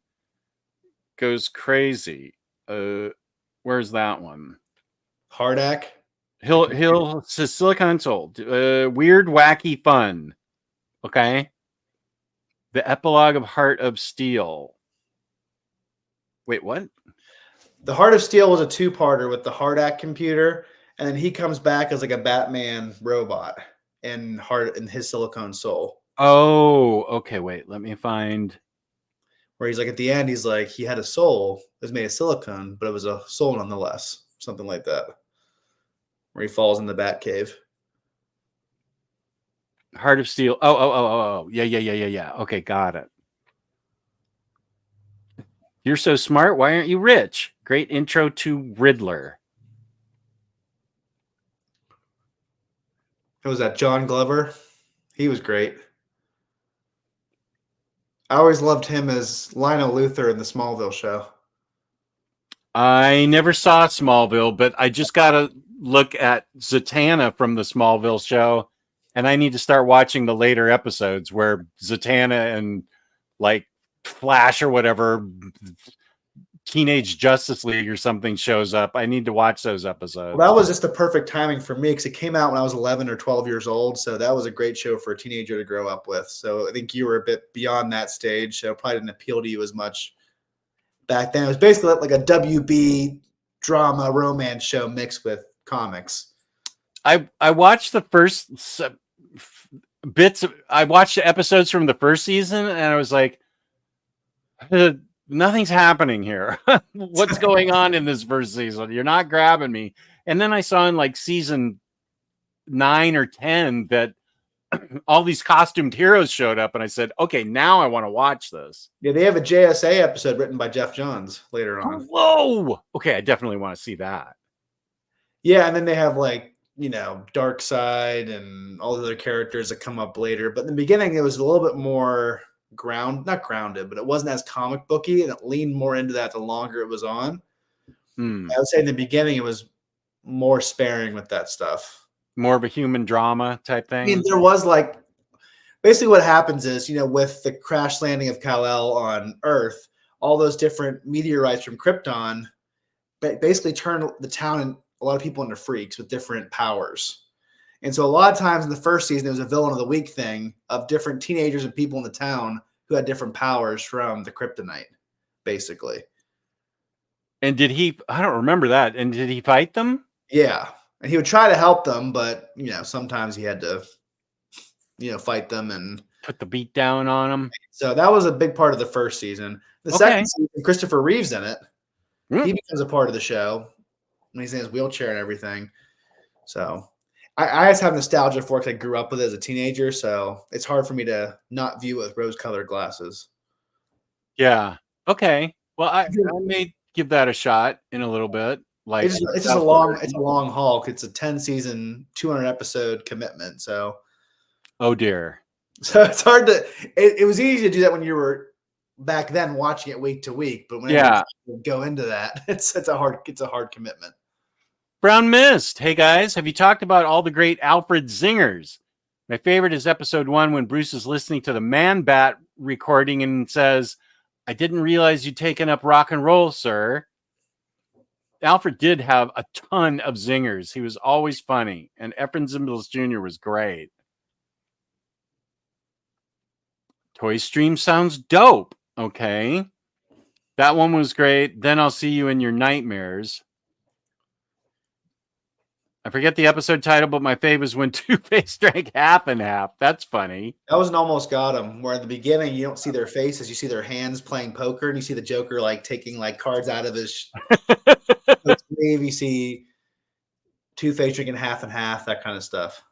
goes crazy. Where's that one? Hardak. He'll Silicon Soul. Weird, wacky fun. Okay. The epilogue of Heart of Steel. Wait, what? The Heart of Steel was a 2-parter with the Hardak computer, and then he comes back as like a Batman robot. and his silicone soul. Oh, okay. Wait, let me find. Where he's like at the end, he's like he had a soul that was made of silicone, but it was a soul nonetheless, something like that. Where he falls in the BatCave. Heart of Steel. Oh. Yeah. Okay, got it. You're so smart. Why aren't you rich? Great intro to Riddler. Who was that? John Glover. He was great. I always loved him as Lionel Luthor in the Smallville show. I never saw Smallville, but I just got to look at Zatanna from the Smallville show, and I need to start watching the later episodes where Zatanna and like Flash or whatever, Teenage Justice League or something shows up. I need to watch those episodes. Well, that was just the perfect timing for me because it came out when I was 11 or 12 years old. So that was a great show for a teenager to grow up with. So I think you were a bit beyond that stage. So it probably didn't appeal to you as much back then. It was basically like a WB drama romance show mixed with comics. I watched the first bits. I watched the episodes from the first season, and I was like, nothing's happening here. What's going on in this first season? You're not grabbing me. And then I saw in like season 9 or 10 that all these costumed heroes showed up, and I said, okay, now I want to watch this. Yeah, they have a JSA episode written by Jeff Johns later on. Whoa! Okay, I definitely want to see that. Yeah, and then they have like, Darkseid and all the other characters that come up later. But in the beginning, it was a little bit more not grounded, but it wasn't as comic booky, and it leaned more into that the longer it was on. I would say in the beginning, it was more sparing with that stuff. More of a human drama type thing. I mean, there was like basically what happens is, with the crash landing of Kal-El on Earth, all those different meteorites from Krypton basically turn the town and a lot of people into freaks with different powers. And so a lot of times in the first season, it was a villain of the week thing of different teenagers and people in the town who had different powers from the kryptonite, basically. And I don't remember that. And did he fight them? Yeah. And he would try to help them, but, sometimes he had to, fight them and put the beat down on them. So that was a big part of the first season. The second season, Christopher Reeve's in it. He becomes a part of the show when he's in his wheelchair and everything. So I just have nostalgia for it because I grew up with it as a teenager. So it's hard for me to not view it with rose-colored glasses. Yeah. Okay. Well, I may give that a shot in a little bit. Like it's just a long haul. It's a 10-season, 200-episode commitment. So, oh dear. So it's hard to. It was easy to do that when you were back then watching it week to week, but when you go into that, it's a hard commitment. Brown Mist. Hey guys, have you talked about all the great Alfred zingers? My favorite is episode 1 when Bruce is listening to the Man Bat recording and says, "I didn't realize you'd taken up rock and roll, sir." Alfred did have a ton of zingers. He was always funny, and Efren Zimbalist Jr. was great. Toy Stream sounds dope. Okay. That one was great. Then I'll see you in your nightmares. I forget the episode title, but my fave is when Two-Face drank half and half. That's funny. That was an Almost Got 'Em, where at the beginning you don't see their faces, you see their hands playing poker, and you see the Joker like taking like cards out of his sleeve. You see Two-Face drinking half and half, that kind of stuff.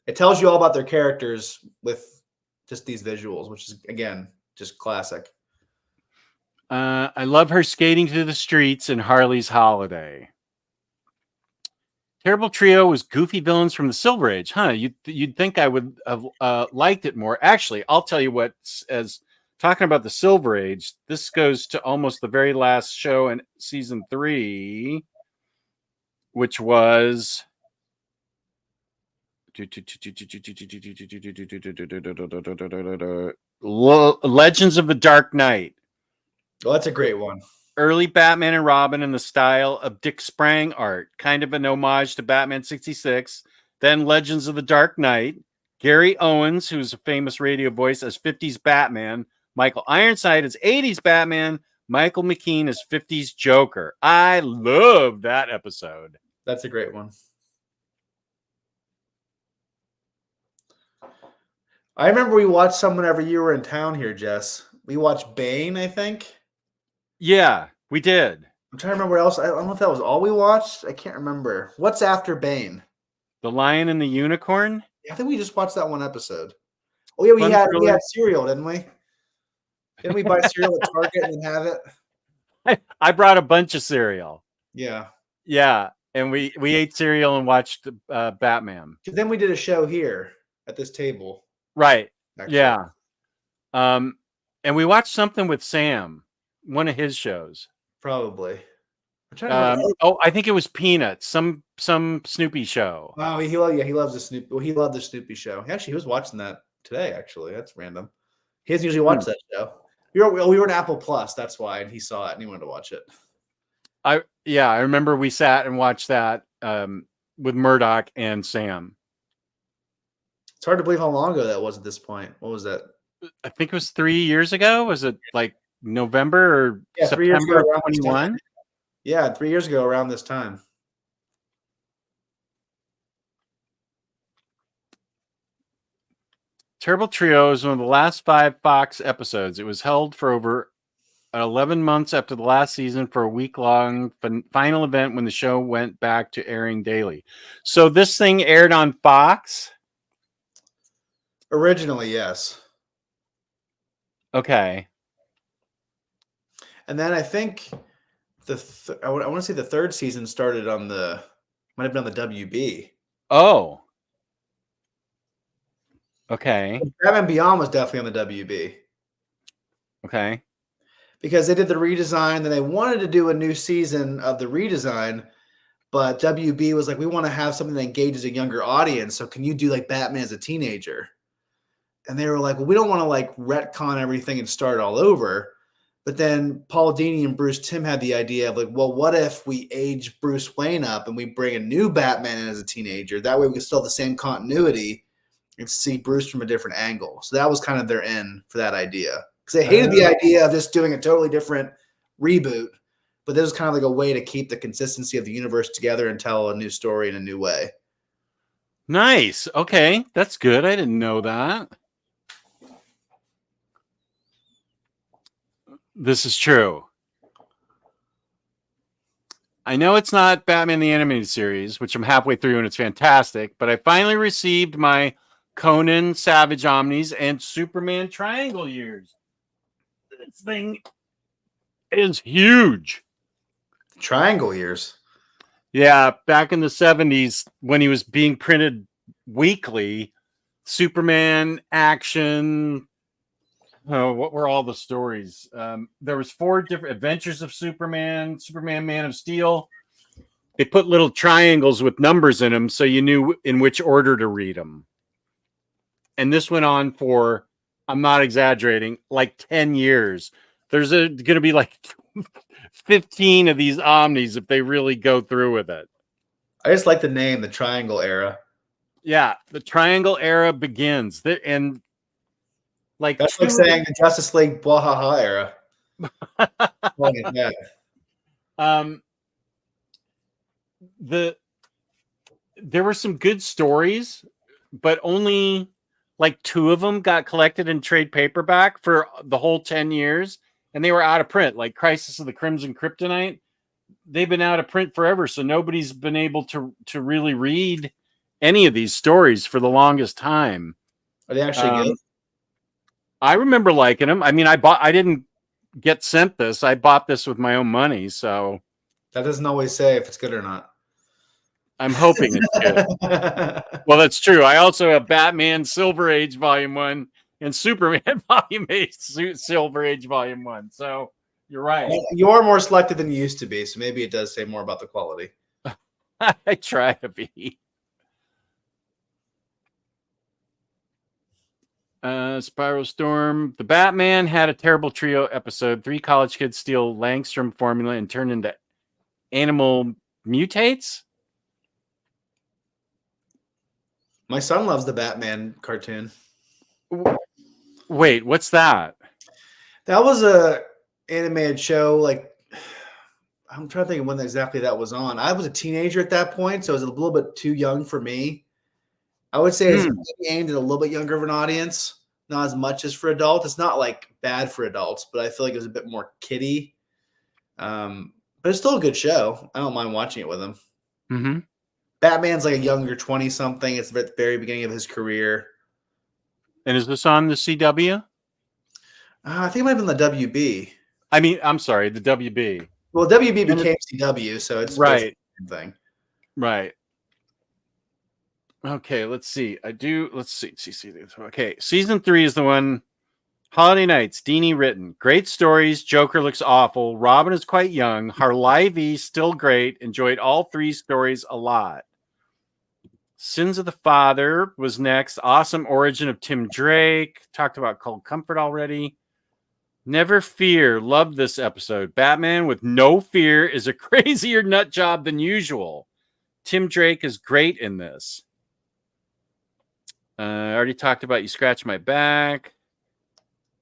It tells you all about their characters with just these visuals, which is again just classic. I love her skating through the streets in Harley's Holiday. Terrible Trio was goofy villains from the Silver Age. Huh, you'd think I would have liked it more. Actually, I'll tell you what, as talking about the Silver Age, this goes to almost the very last show in season 3, which was Legends of the Dark Knight. Well, that's a great one. Early Batman and Robin in the style of Dick Sprang art, kind of an homage to Batman 66. Then Legends of the Dark Knight. Gary Owens, who's a famous radio voice, as 50s Batman. Michael Ironside as 80s Batman. Michael McKean as 50s Joker. I love that episode. That's a great one. I remember we watched some whenever you were in town here, Jess. We watched Bane, I think. Yeah, we did. I'm trying to remember what else. I don't know if that was all we watched. I can't remember. What's after Bane? The Lion and the Unicorn? I think we just watched that one episode. Oh yeah, we had cereal, didn't we? Didn't we buy cereal at Target and then have it? I brought a bunch of cereal. Yeah. Yeah, and we ate cereal and watched Batman. Then we did a show here at this table. Right. Actually. Yeah. And we watched something with Sam, one of his shows. Probably. I think it was Peanuts, some Snoopy show. Oh, he loves the Snoopy. Well, he loved the Snoopy show. Actually, he was watching that today. Actually, that's random. He doesn't usually watch that show. We were at Apple Plus, that's why, and he saw it and he wanted to watch it. I remember we sat and watched that with Murdoch and Sam. It's hard to believe how long ago that was at this point. What was that? I think it was 3 years ago. Was it like November or September of 21? Yeah, 3 years ago around this time. Terrible Trio is one of the last 5 Fox episodes. It was held for over 11 months after the last season for a week-long final event when the show went back to airing daily. So this thing aired on Fox? Originally, yes. Okay. And then I think I want to say the third season started might have been on the WB. Oh. Okay. Batman Beyond was definitely on the WB. Okay. Because they did the redesign, then they wanted to do a new season of the redesign, but WB was like, we want to have something that engages a younger audience. So can you do like Batman as a teenager? And they were like, well, we don't want to like retcon everything and start all over. But then Paul Dini and Bruce Timm had the idea of like, well, what if we age Bruce Wayne up and we bring a new Batman in as a teenager? That way we can still have the same continuity and see Bruce from a different angle. So that was kind of their end for that idea. Because they hated the idea of just doing a totally different reboot. But this was kind of like a way to keep the consistency of the universe together and tell a new story in a new way. Nice. Okay. That's good. I didn't know that. This is true. I know it's not Batman the Animated Series, which I'm halfway through and it's fantastic, but I finally received my Conan Savage Omnis and Superman Triangle years. This thing is huge. Triangle years? Yeah, back in the 70s when he was being printed weekly, Superman, action. Oh, what were all the stories? There was 4 different Adventures of Superman, Superman, Man of Steel. They put little triangles with numbers in them so you knew in which order to read them. And this went on for, I'm not exaggerating, like 10 years. There's going to be like 15 of these Omnis if they really go through with it. I just like the name, the Triangle Era. Yeah, the Triangle Era begins. And like that's like saying the Justice League Bwahaha era. There were some good stories, but only like 2 of them got collected in trade paperback for the whole 10 years, and they were out of print. Like Crisis of the Crimson Kryptonite, they've been out of print forever, so nobody's been able to really read any of these stories for the longest time. Are they actually good? I remember liking them. I mean, I didn't get sent this. I bought this with my own money, so that doesn't always say if it's good or not. I'm hoping it's good. Well, that's true. I also have Batman Silver Age Volume 1 and Superman Volume 8 Silver Age Volume 1. So you're right. You are more selective than you used to be, so maybe it does say more about the quality. I try to be. Spiral Storm. The Batman had a terrible trio episode. 3 college kids steal Langstrom formula and turn into animal mutates. My son loves the Batman cartoon. Wait, what's that? That was a animated show. Like, I'm trying to think of when exactly that was on. I was a teenager at that point, so it was a little bit too young for me. I would say it's maybe aimed at a little bit younger of an audience, not as much as for adults. It's not like bad for adults, but I feel like it was a bit more kiddie. But it's still a good show. I don't mind watching it with him. Mm-hmm. Batman's like a younger 20-something. It's at the very beginning of his career. And is this on the CW? I think it might have been the WB. I mean, I'm sorry, the WB. Well, WB became CW, so it's right. the same thing. Right. Okay, let's see. Let's see. Okay, season 3 is the one. Holiday Nights, Deanie written. Great stories. Joker looks awful. Robin is quite young. Harlivy, still great. Enjoyed all 3 stories a lot. Sins of the Father was next. Awesome origin of Tim Drake. Talked about Cold Comfort already. Never Fear. Loved this episode. Batman with no fear is a crazier nut job than usual. Tim Drake is great in this. I already talked about You Scratch My Back.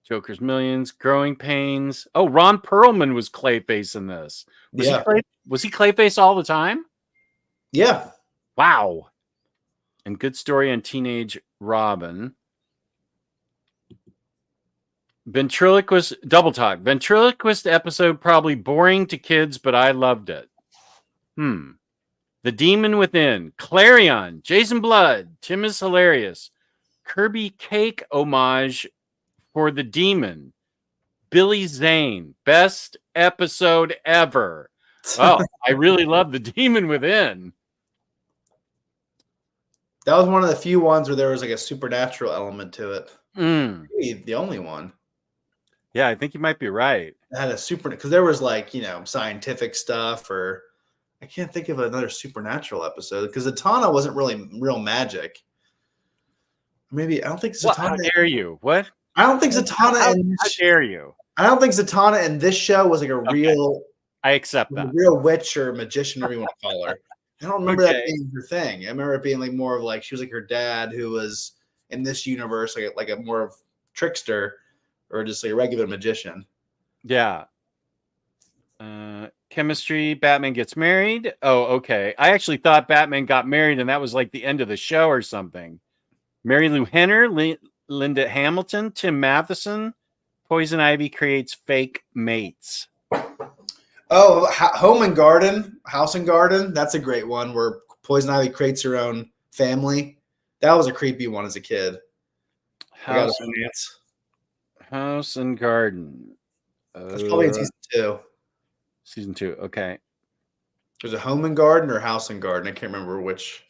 Joker's Millions. Growing Pains. Oh, Ron Perlman was Clayface in this. Was he Clayface all the time? Yeah. Wow. And good story on Teenage Robin. Ventriloquist Double Talk. Ventriloquist episode probably boring to kids, but I loved it. The Demon Within. Clarion. Jason Blood. Tim is hilarious. Kirby Cake homage for the Demon. Billy Zane. Best episode ever. Oh, I really love The Demon Within. That was one of the few ones where there was like a supernatural element to it. Maybe the only one. Yeah, I think you might be right. It had a because there was like, scientific stuff, or I can't think of another supernatural episode because Zatanna wasn't really real magic. Maybe I don't think Zatanna. How dare you? What? I don't think Zatanna. How dare you? I don't think Zatanna in this show was like a real. I accept that. A real witch or magician, whatever you want to call her. I don't remember that being her thing. I remember it being like more of like she was like her dad, who was in this universe like a more of trickster, or just like a regular magician. Yeah. Chemistry. Batman gets married. Oh, okay. I actually thought Batman got married, and that was like the end of the show or something. Mary Lou Henner, Linda Hamilton, Tim Matheson. Poison Ivy creates fake mates. Oh, House and Garden. That's a great one where Poison Ivy creates her own family. That was a creepy one as a kid. House and Garden. That's probably in season 2. Season 2, okay. There's a Home and Garden or House and Garden. I can't remember which.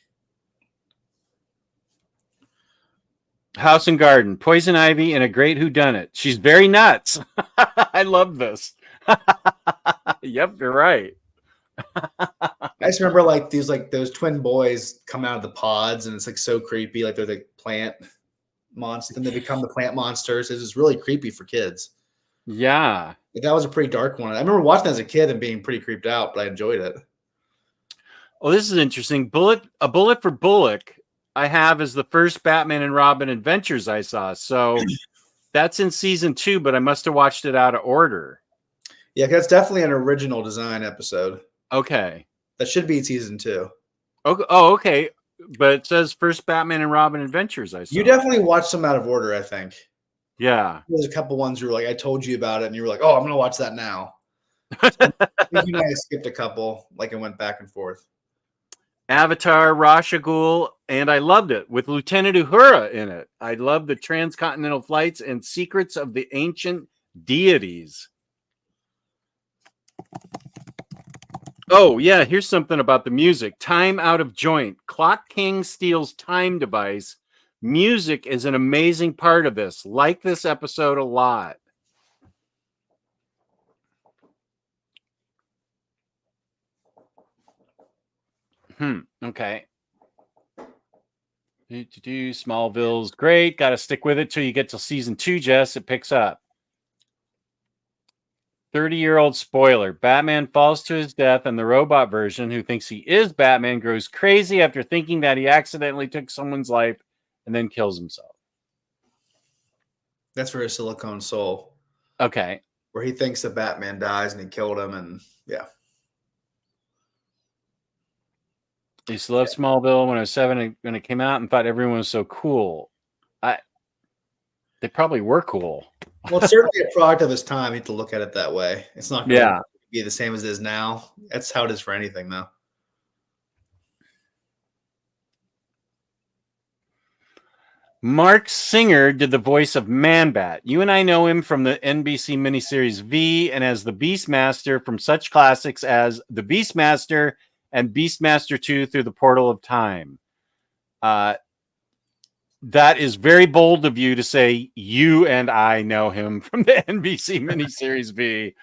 House and Garden. Poison Ivy and a great whodunit. She's very nuts. I love this. Yep, you're right. I just remember like those twin boys come out of the pods, and it's like so creepy. Like they're the plant monster, then they become the plant monsters. It's just really creepy for kids. Yeah, but that was a pretty dark one. I remember watching that as a kid and being pretty creeped out, but I enjoyed it. Oh, this is interesting. A Bullet for Bullock. I have as the first Batman and Robin adventures I saw. So that's in season 2, but I must have watched it out of order. Yeah, that's definitely an original design episode. Okay. That should be season 2. Oh, okay. But it says first Batman and Robin adventures I saw. You definitely watched them out of order, I think. Yeah. There's a couple ones you were like, I told you about it, and you were like, oh, I'm going to watch that now. So I think you might have skipped a couple, like it went back and forth. Avatar, Rashagul, and I loved it with Lieutenant Uhura in it. I love the transcontinental flights and secrets of the ancient deities. Oh, yeah, here's something about the music. Time out of joint. Clock King steals time device. Music is an amazing part of this. Like this episode a lot. Okay. Smallville's great. Got to stick with it till you get to season 2, Jess. It picks up. 30-year-old spoiler. Batman falls to his death, and the robot version, who thinks he is Batman, grows crazy after thinking that he accidentally took someone's life and then kills himself. That's for his Silicon Soul. Okay. Where he thinks that Batman dies and he killed him, and yeah. I used to love Smallville when I was 7 when it came out and thought everyone was so cool. They probably were cool. Well, it's certainly a product of its time. You have to look at it that way. It's not going to be the same as it is now. That's how it is for anything, though. Mark Singer did the voice of Man-Bat. You and I know him from the NBC miniseries V and as the Beastmaster from such classics as The Beastmaster and Beastmaster 2 Through the Portal of Time. That is very bold of you to say you and I know him from the NBC miniseries V.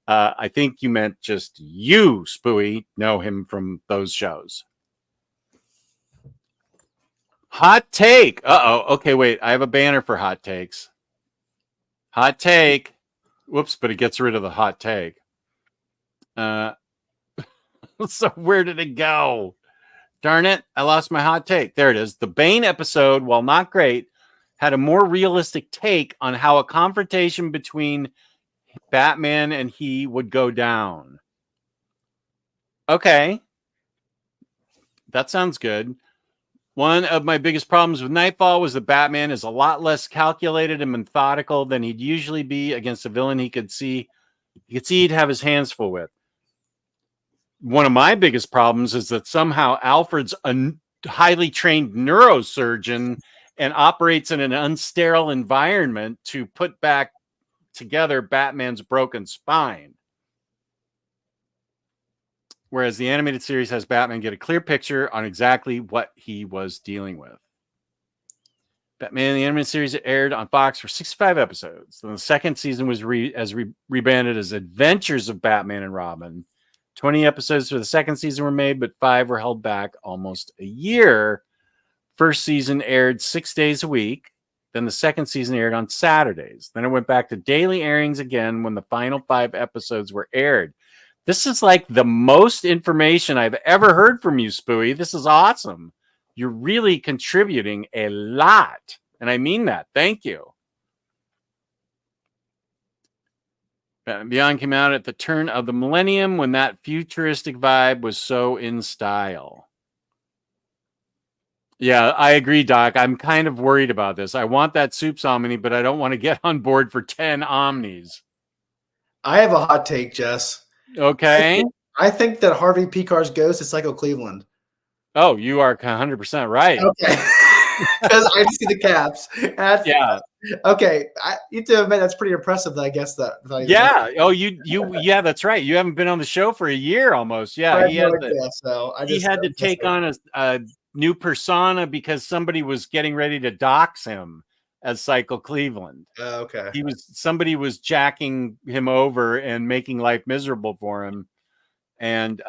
I think you meant just you, Spooey, know him from those shows. Hot take. Uh-oh. Okay, wait. I have a banner for hot takes. Hot take. Whoops, but it gets rid of the hot take. So where did it go? Darn it. I lost my hot take. There it is. The Bane episode, while not great, had a more realistic take on how a confrontation between Batman and he would go down. Okay. That sounds good. One of my biggest problems with Nightfall was that Batman is a lot less calculated and methodical than he'd usually be against a villain he could see he'd have his hands full with. One of my biggest problems is that somehow Alfred's a highly trained neurosurgeon and operates in an unsterile environment to put back together Batman's broken spine. Whereas the animated series has Batman get a clear picture on exactly what he was dealing with. Batman, the animated series, aired on Fox for 65 episodes. Then the second season was rebranded as Adventures of Batman and Robin. 20 episodes for the second season were made, but 5 were held back almost a year. First season aired 6 days a week. Then the second season aired on Saturdays. Then it went back to daily airings again when the final 5 episodes were aired. This is like the most information I've ever heard from you, Spooey. This is awesome. You're really contributing a lot. And I mean that. Thank you. Batman Beyond came out at the turn of the millennium when that futuristic vibe was so in style. Yeah, I agree, Doc. I'm kind of worried about this. I want that Soups Omni, but I don't want to get on board for 10 Omnis. I have a hot take, Jess. Okay. I think that Harvey Picar's ghost is Psycho Cleveland. Oh, you are 100% right. Okay. Because I see the caps. Yeah. Okay. You have to admit that's pretty impressive. I guess that. Yeah. Oh, yeah, that's right. You haven't been on the show for a year almost. Yeah. He had to take on a new persona because somebody was getting ready to dox him as Psycho Cleveland. Okay. Somebody was jacking him over and making life miserable for him. And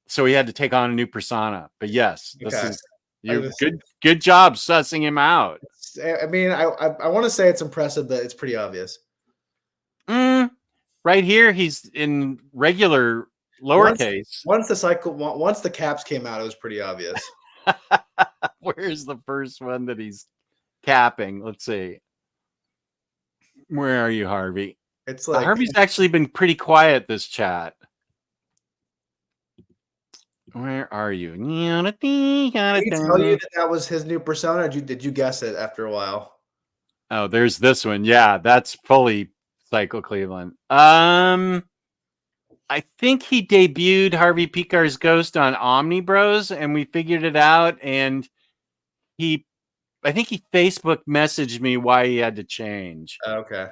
so he had to take on a new persona. But yes, good job sussing him out. I mean, I want to say it's impressive, but it's pretty obvious. Right here, he's in regular lowercase. Once the caps came out, it was pretty obvious. Where's the first one that he's capping? Let's see. Where are you, Harvey? It's like Harvey's actually been pretty quiet this chat. Where are you? Did he tell you that was his new persona? Or did you guess it after a while? Oh, there's this one. Yeah, that's fully Psycho Cleveland. I think he debuted Harvey Picar's ghost on Omni Bros, and we figured it out. And I think he Facebook messaged me why he had to change. Okay.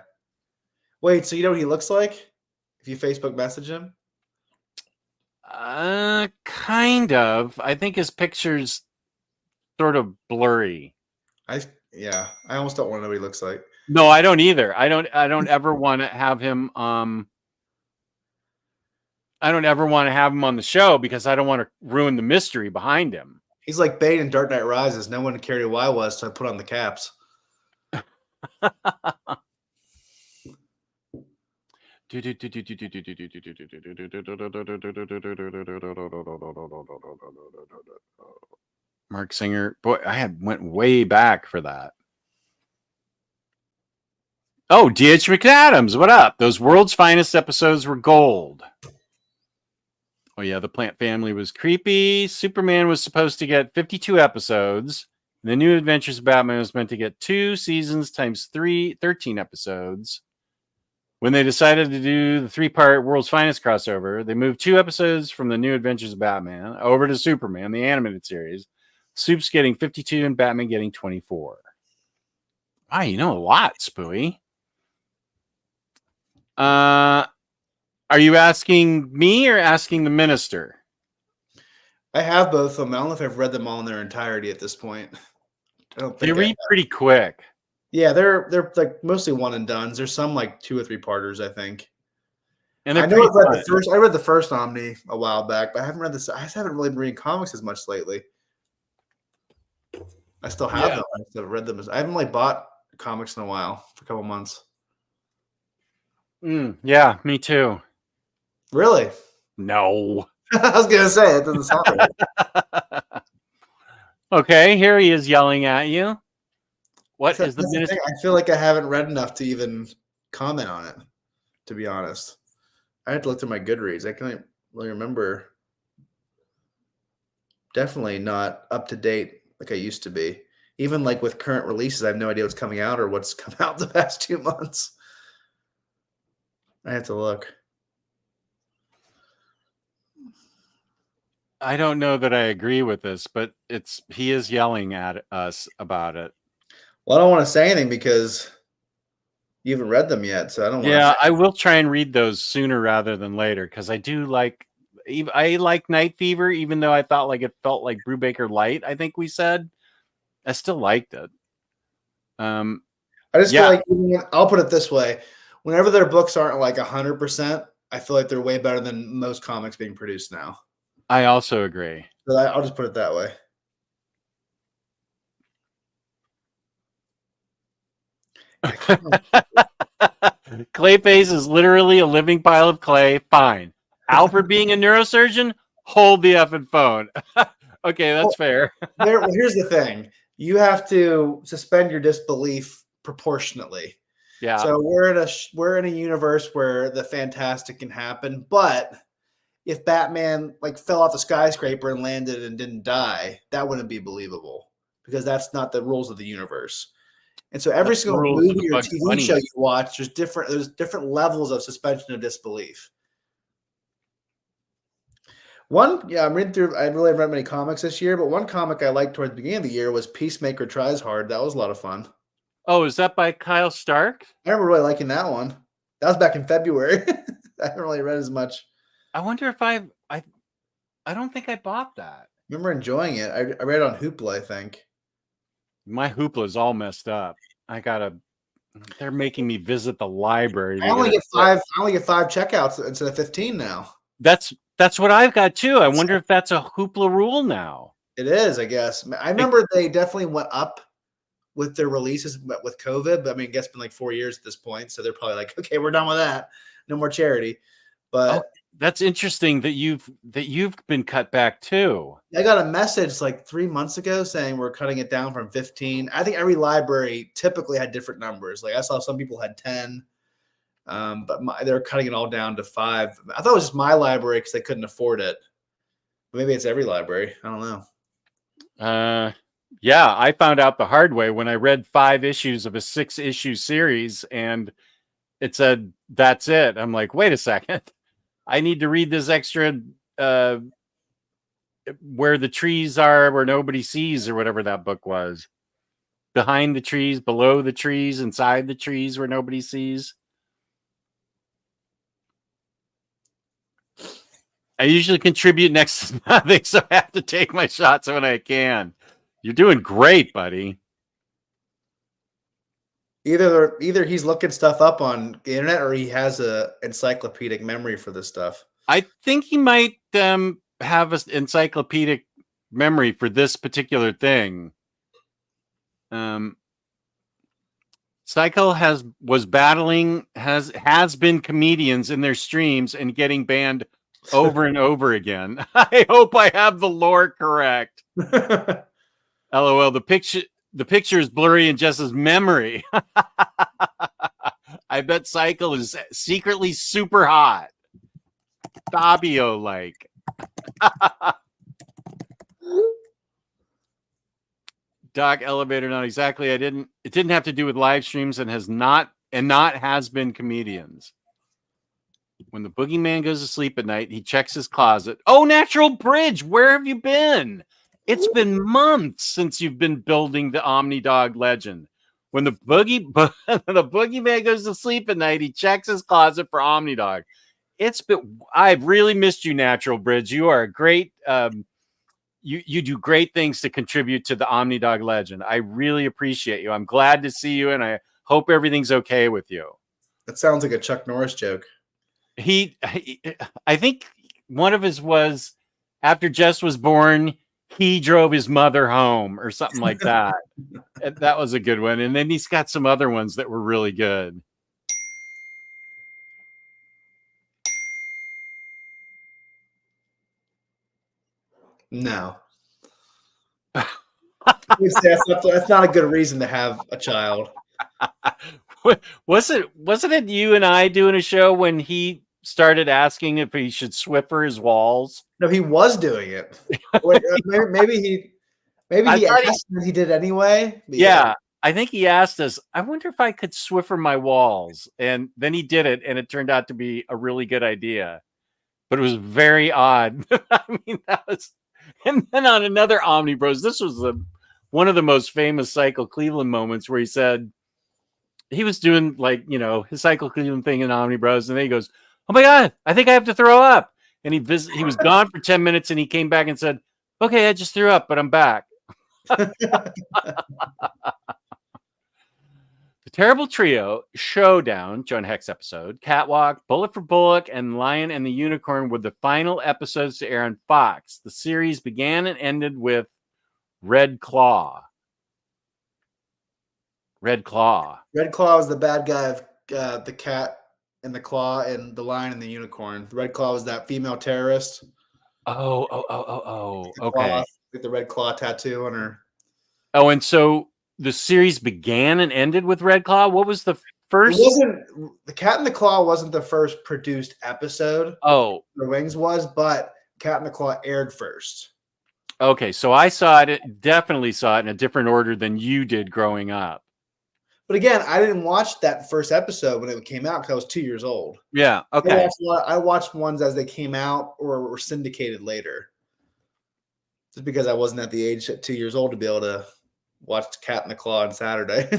Wait, so you know what he looks like if you Facebook message him? Kind of. I think his picture's sort of blurry. I almost don't want to know what he looks like. No, I don't either. I don't ever want to have him I don't ever want to have him on the show because I don't want to ruin the mystery behind him. He's like Bane in Dark Knight Rises. No one cared who I was, so I put on the caps. Mark Singer. Boy, I went way back for that. Oh, D.H. McAdams, what up? Those World's Finest episodes were gold. Oh yeah, the plant family was creepy. Superman was supposed to get 52 episodes. The New Adventures of Batman was meant to get 2 seasons times 13 episodes. When they decided to do the 3-part World's Finest crossover, they moved 2 episodes from the New Adventures of Batman over to Superman, the animated series. Soup's getting 52 and Batman getting 24. Ah, you know a lot, Spooey. Are you asking me or asking the minister? I have both of them. I don't know if I've read them all in their entirety at this point. I don't think They read pretty quick. Yeah, they're like mostly one and dones. There's some like 2 or 3 parters, I think. And I know I've read the first. I read the first Omni a while back, but I haven't read this. I just haven't really been reading comics as much lately. I still have them. I still read them. I haven't like bought comics in a while for a couple months. Yeah, me too. Really? No. I was gonna say it doesn't sound right. Okay, here he is yelling at you. What is the minister? I feel like I haven't read enough to even comment on it, to be honest. I had to look through my Goodreads. I can't really remember. Definitely not up to date like I used to be. Even like with current releases, I have no idea what's coming out or what's come out the past 2 months. I have to look. I don't know that I agree with this, but he is yelling at us about it. Well, I don't want to say anything because you haven't read them yet, so I don't want to. Yeah, I will try and read those sooner rather than later because I like Night Fever, even though I thought like it felt like Brubaker Light. I think we said I still liked it. I just feel like I'll put it this way: whenever their books aren't like 100%, I feel like they're way better than most comics being produced now. I also agree. So I'll just put it that way. Clayface is literally a living pile of clay. Fine. Alfred being a neurosurgeon, hold the effing phone. Okay, that's fair. Here's the thing. You have to suspend your disbelief proportionately. Yeah. So we're in a universe where the fantastic can happen, but if Batman like fell off a skyscraper and landed and didn't die, that wouldn't be believable because that's not the rules of the universe. And so every single movie or TV show you watch, there's different levels of suspension of disbelief. I'm reading through. I really haven't read many comics this year, but one comic I liked towards the beginning of the year was Peacemaker Tries Hard. That was a lot of fun. Oh, is that by Kyle Stark? I remember really liking that one. That was back in February. I haven't really read as much. I wonder if I don't think I bought that. I remember enjoying it. I read it on Hoopla, I think. My Hoopla is all messed up. They're making me visit the library. I only get 5 checkouts instead of 15 now. That's what I've got too. I wonder if that's a Hoopla rule now. It is, I guess. I remember they definitely went up with their releases with COVID, but I mean, I guess it's been like 4 years at this point, so they're probably like, okay, we're done with that. No more charity. But that's interesting that you've been cut back too. I got a message like 3 months ago saying we're cutting it down from 15. I think every library typically had different numbers. Like I saw some people had 10, but they're cutting it all down to 5. I thought it was just my library because they couldn't afford it. But maybe it's every library. I don't know. Yeah, I found out the hard way when I read 5 issues of a 6-issue series and it said, that's it. I'm like, wait a second. I need to read this extra where the trees are, where nobody sees, or whatever that book was. Behind the trees, below the trees, inside the trees where nobody sees. I usually contribute next to nothing, so I have to take my shots when I can. You're doing great, buddy. Either he's looking stuff up on the internet or he has a encyclopedic memory for this stuff. I think he might have an encyclopedic memory for this particular thing. Cycle has been comedians in their streams and getting banned over and over again. I hope I have the lore correct. LOL. The picture is blurry in Jess's memory. I bet Cycle is secretly super hot. Fabio like. Doc Elevator, not exactly. It didn't have to do with live streams and has been comedians. When the boogeyman goes to sleep at night, he checks his closet. Oh, Natural Bridge, where have you been? It's been months since you've been building the Omnidog legend. When the boogeyman goes to sleep at night, he checks his closet for Omnidog. I've really missed you, Natural Bridge. You are a great you do great things to contribute to the Omnidog legend. I really appreciate you. I'm glad to see you, and I hope everything's okay with you. That sounds like a Chuck Norris joke. I think one of his was after Jess was born, he drove his mother home or something like that. That was a good one. And then he's got some other ones that were really good. No. That's not a good reason to have a child. Wasn't it you and I doing a show when he started asking if he should Swiffer his walls? No, he was doing it. maybe he asked and he did anyway. Yeah, I think he asked us, I wonder if I could Swiffer my walls. And then he did it, and it turned out to be a really good idea. But it was very odd. I mean, that was... And then on another Omni Bros, this was one of the most famous Cycle Cleveland moments where he said, he was doing his Cycle Cleveland thing in Omni Bros, and then he goes, "Oh my God, I think I have to throw up." And he was gone for 10 minutes, and he came back and said, "Okay, I just threw up, but I'm back." The Terrible Trio, Showdown, Joan Hex episode, Catwalk, Bullet for Bullock, and Lion and the Unicorn were the final episodes to air on Fox. The series began and ended with Red Claw. Red Claw was the bad guy of the cat and the claw and the lion and the unicorn. The Red Claw was that female terrorist. Okay. Claw, with the red claw tattoo on her. Oh, and so the series began and ended with Red Claw. What was the first? The Cat and the Claw wasn't the first produced episode. Oh, The Wings was, but Cat and the Claw aired first. Okay, so I definitely saw it in a different order than you did growing up. But again, I didn't watch that first episode when it came out because I was 2 years old. Yeah, okay. I watched ones as they came out or were syndicated later. Just because I wasn't at the age at 2 years old to be able to watch Cat and the Claw on Saturday.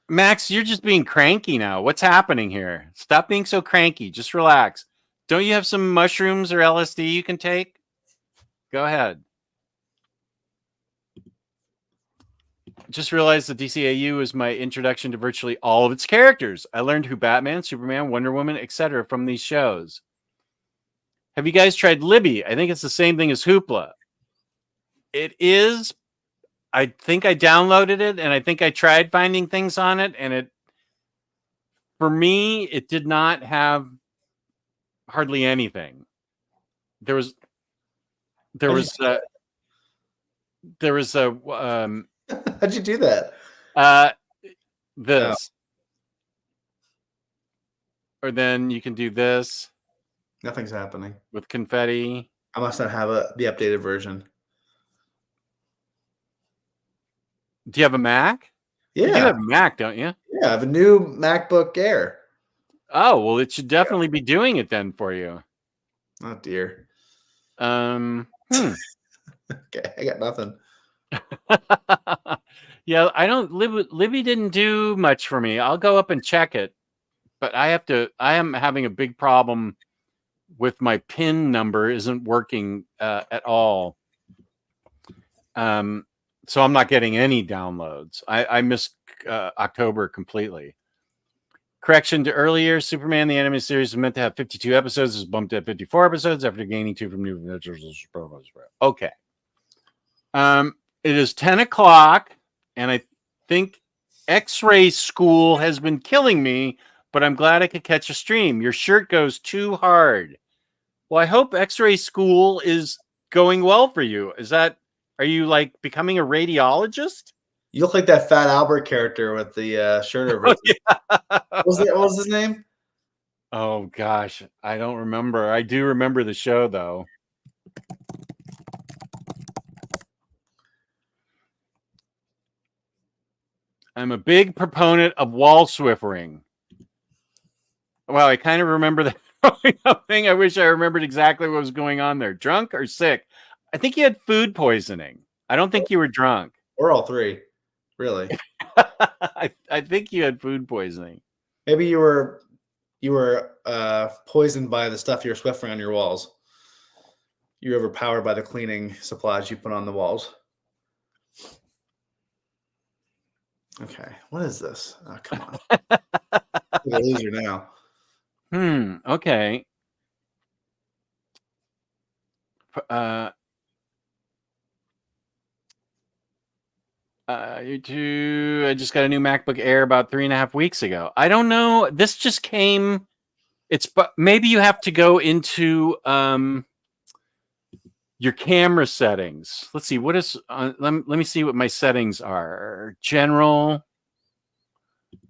Max, you're just being cranky now. What's happening here? Stop being so cranky. Just relax. Don't you have some mushrooms or LSD you can take? Go ahead. Just realized the DCAU is my introduction to virtually all of its characters. I learned who Batman, Superman, Wonder Woman, etc. from these shows. Have you guys tried Libby? I think it's the same thing as Hoopla. It is. I think I downloaded it, and I think I tried finding things on it, and for me, it did not have hardly anything. There was How'd you do that? This. Or then you can do this. Nothing's happening. With confetti. I must not have the updated version. Do you have a Mac? Yeah. You do have a Mac, don't you? Yeah, I have a new MacBook Air. Oh, well, it should definitely be doing it then for you. Oh, dear. Okay, I got nothing. Yeah, I don't. Libby didn't do much for me. I'll go up and check it, but I am having a big problem with my PIN number isn't working at all. So I'm not getting any downloads. I missed October completely. Correction to earlier, Superman the Animated Series was meant to have 52 episodes. It was bumped to 54 episodes after gaining 2 from new adventures. Okay. It is 10 o'clock, and I think X-Ray School has been killing me, but I'm glad I could catch a stream. Your shirt goes too hard. Well, I hope X-Ray School is going well for you. Are you like becoming a radiologist? You look like that Fat Albert character with the shirt over. Yeah. What was his name? Oh gosh, I don't remember. I do remember the show though. I'm a big proponent of wall swiffering. Wow, I kind of remember that growing up thing. I wish I remembered exactly what was going on there. Drunk or sick? I think you had food poisoning. I don't think you were drunk. Or all three, really. I think you had food poisoning. Maybe you were poisoned by the stuff you were swiffering on your walls. You were overpowered by the cleaning supplies you put on the walls. Okay, what is this? Oh, come on. I'm a loser now. Okay. You two, I just got a new MacBook Air about 3.5 weeks ago. I don't know. This just came. Maybe you have to go into your camera settings. Let's see. What is? Let me see what my settings are. General,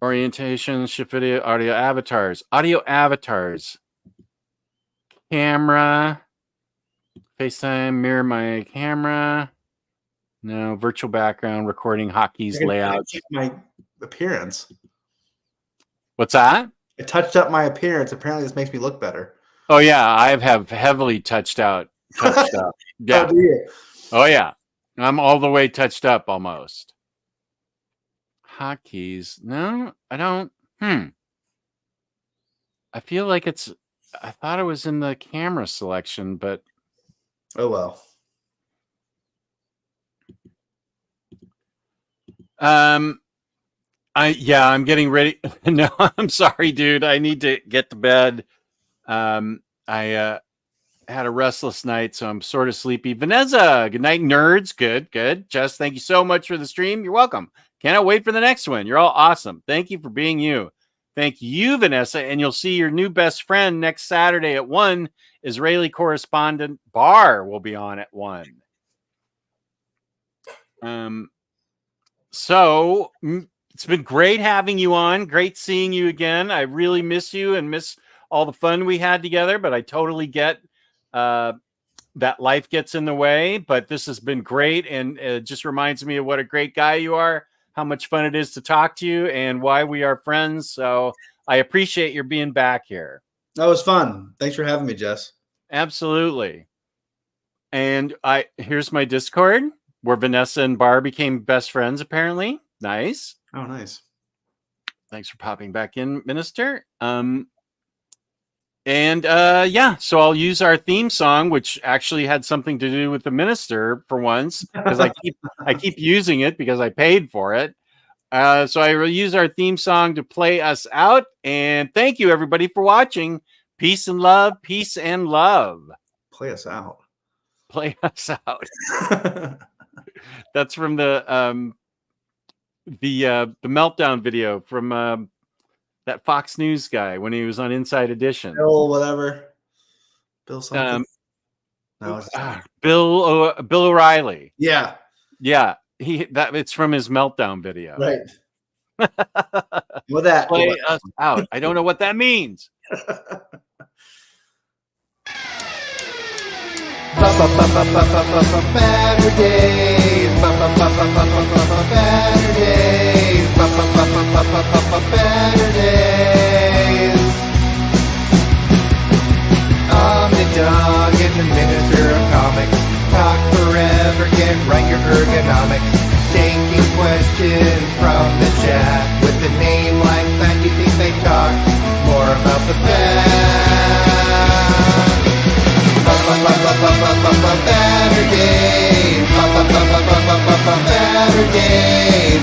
orientation, shift video, audio avatars, camera, FaceTime, mirror my camera. No, virtual background, recording, hotkeys, layout. My appearance. What's that? I touched up my appearance. Apparently, this makes me look better. Oh yeah, I have heavily touched up. Yeah. Oh yeah, I'm all the way touched up almost. Hotkeys? No, I don't. I feel like it's. I thought it was in the camera selection, but oh well. I'm getting ready. No, I'm sorry, dude. I need to get to bed. I had a restless night, so I'm sort of sleepy. Vanessa, good night, nerds. Good. Jess, thank you so much for the stream. You're welcome. Cannot wait for the next one. You're all awesome. Thank you for being you. Thank you, Vanessa. And you'll see your new best friend next Saturday at 1. Israeli correspondent Bar will be on at 1. So it's been great having you on. Great seeing you again. I really miss you and miss all the fun we had together, but I totally get that life gets in the way. But this has been great, and it just reminds me of what a great guy you are, how much fun it is to talk to you, and why we are friends. So I appreciate your being back here. That was fun. Thanks for having me, Jess. Absolutely. And here's my Discord, where Vanessa and Bar became best friends, apparently. Nice. Oh, nice. Thanks for popping back in, Minister. So I'll use our theme song, which actually had something to do with the Minister for once, because I keep using it because I paid for it. So I will use our theme song to play us out. And thank you, everybody, for watching. Peace and love. Peace and love. Play us out. Play us out. That's from the meltdown video from that Fox News guy when he was on Inside Edition. Bill, whatever. Bill something. Bill O'Reilly. Yeah. It's from his meltdown video. Right. With that, play us out. I don't know what that means. Baturdays, Baturdays. Omnidog and the Minister of Comics talk forever, get right your ergonomics. Taking questions from the chat with a name like that, you think they talk more about the bad. Baturdays, Baturdays.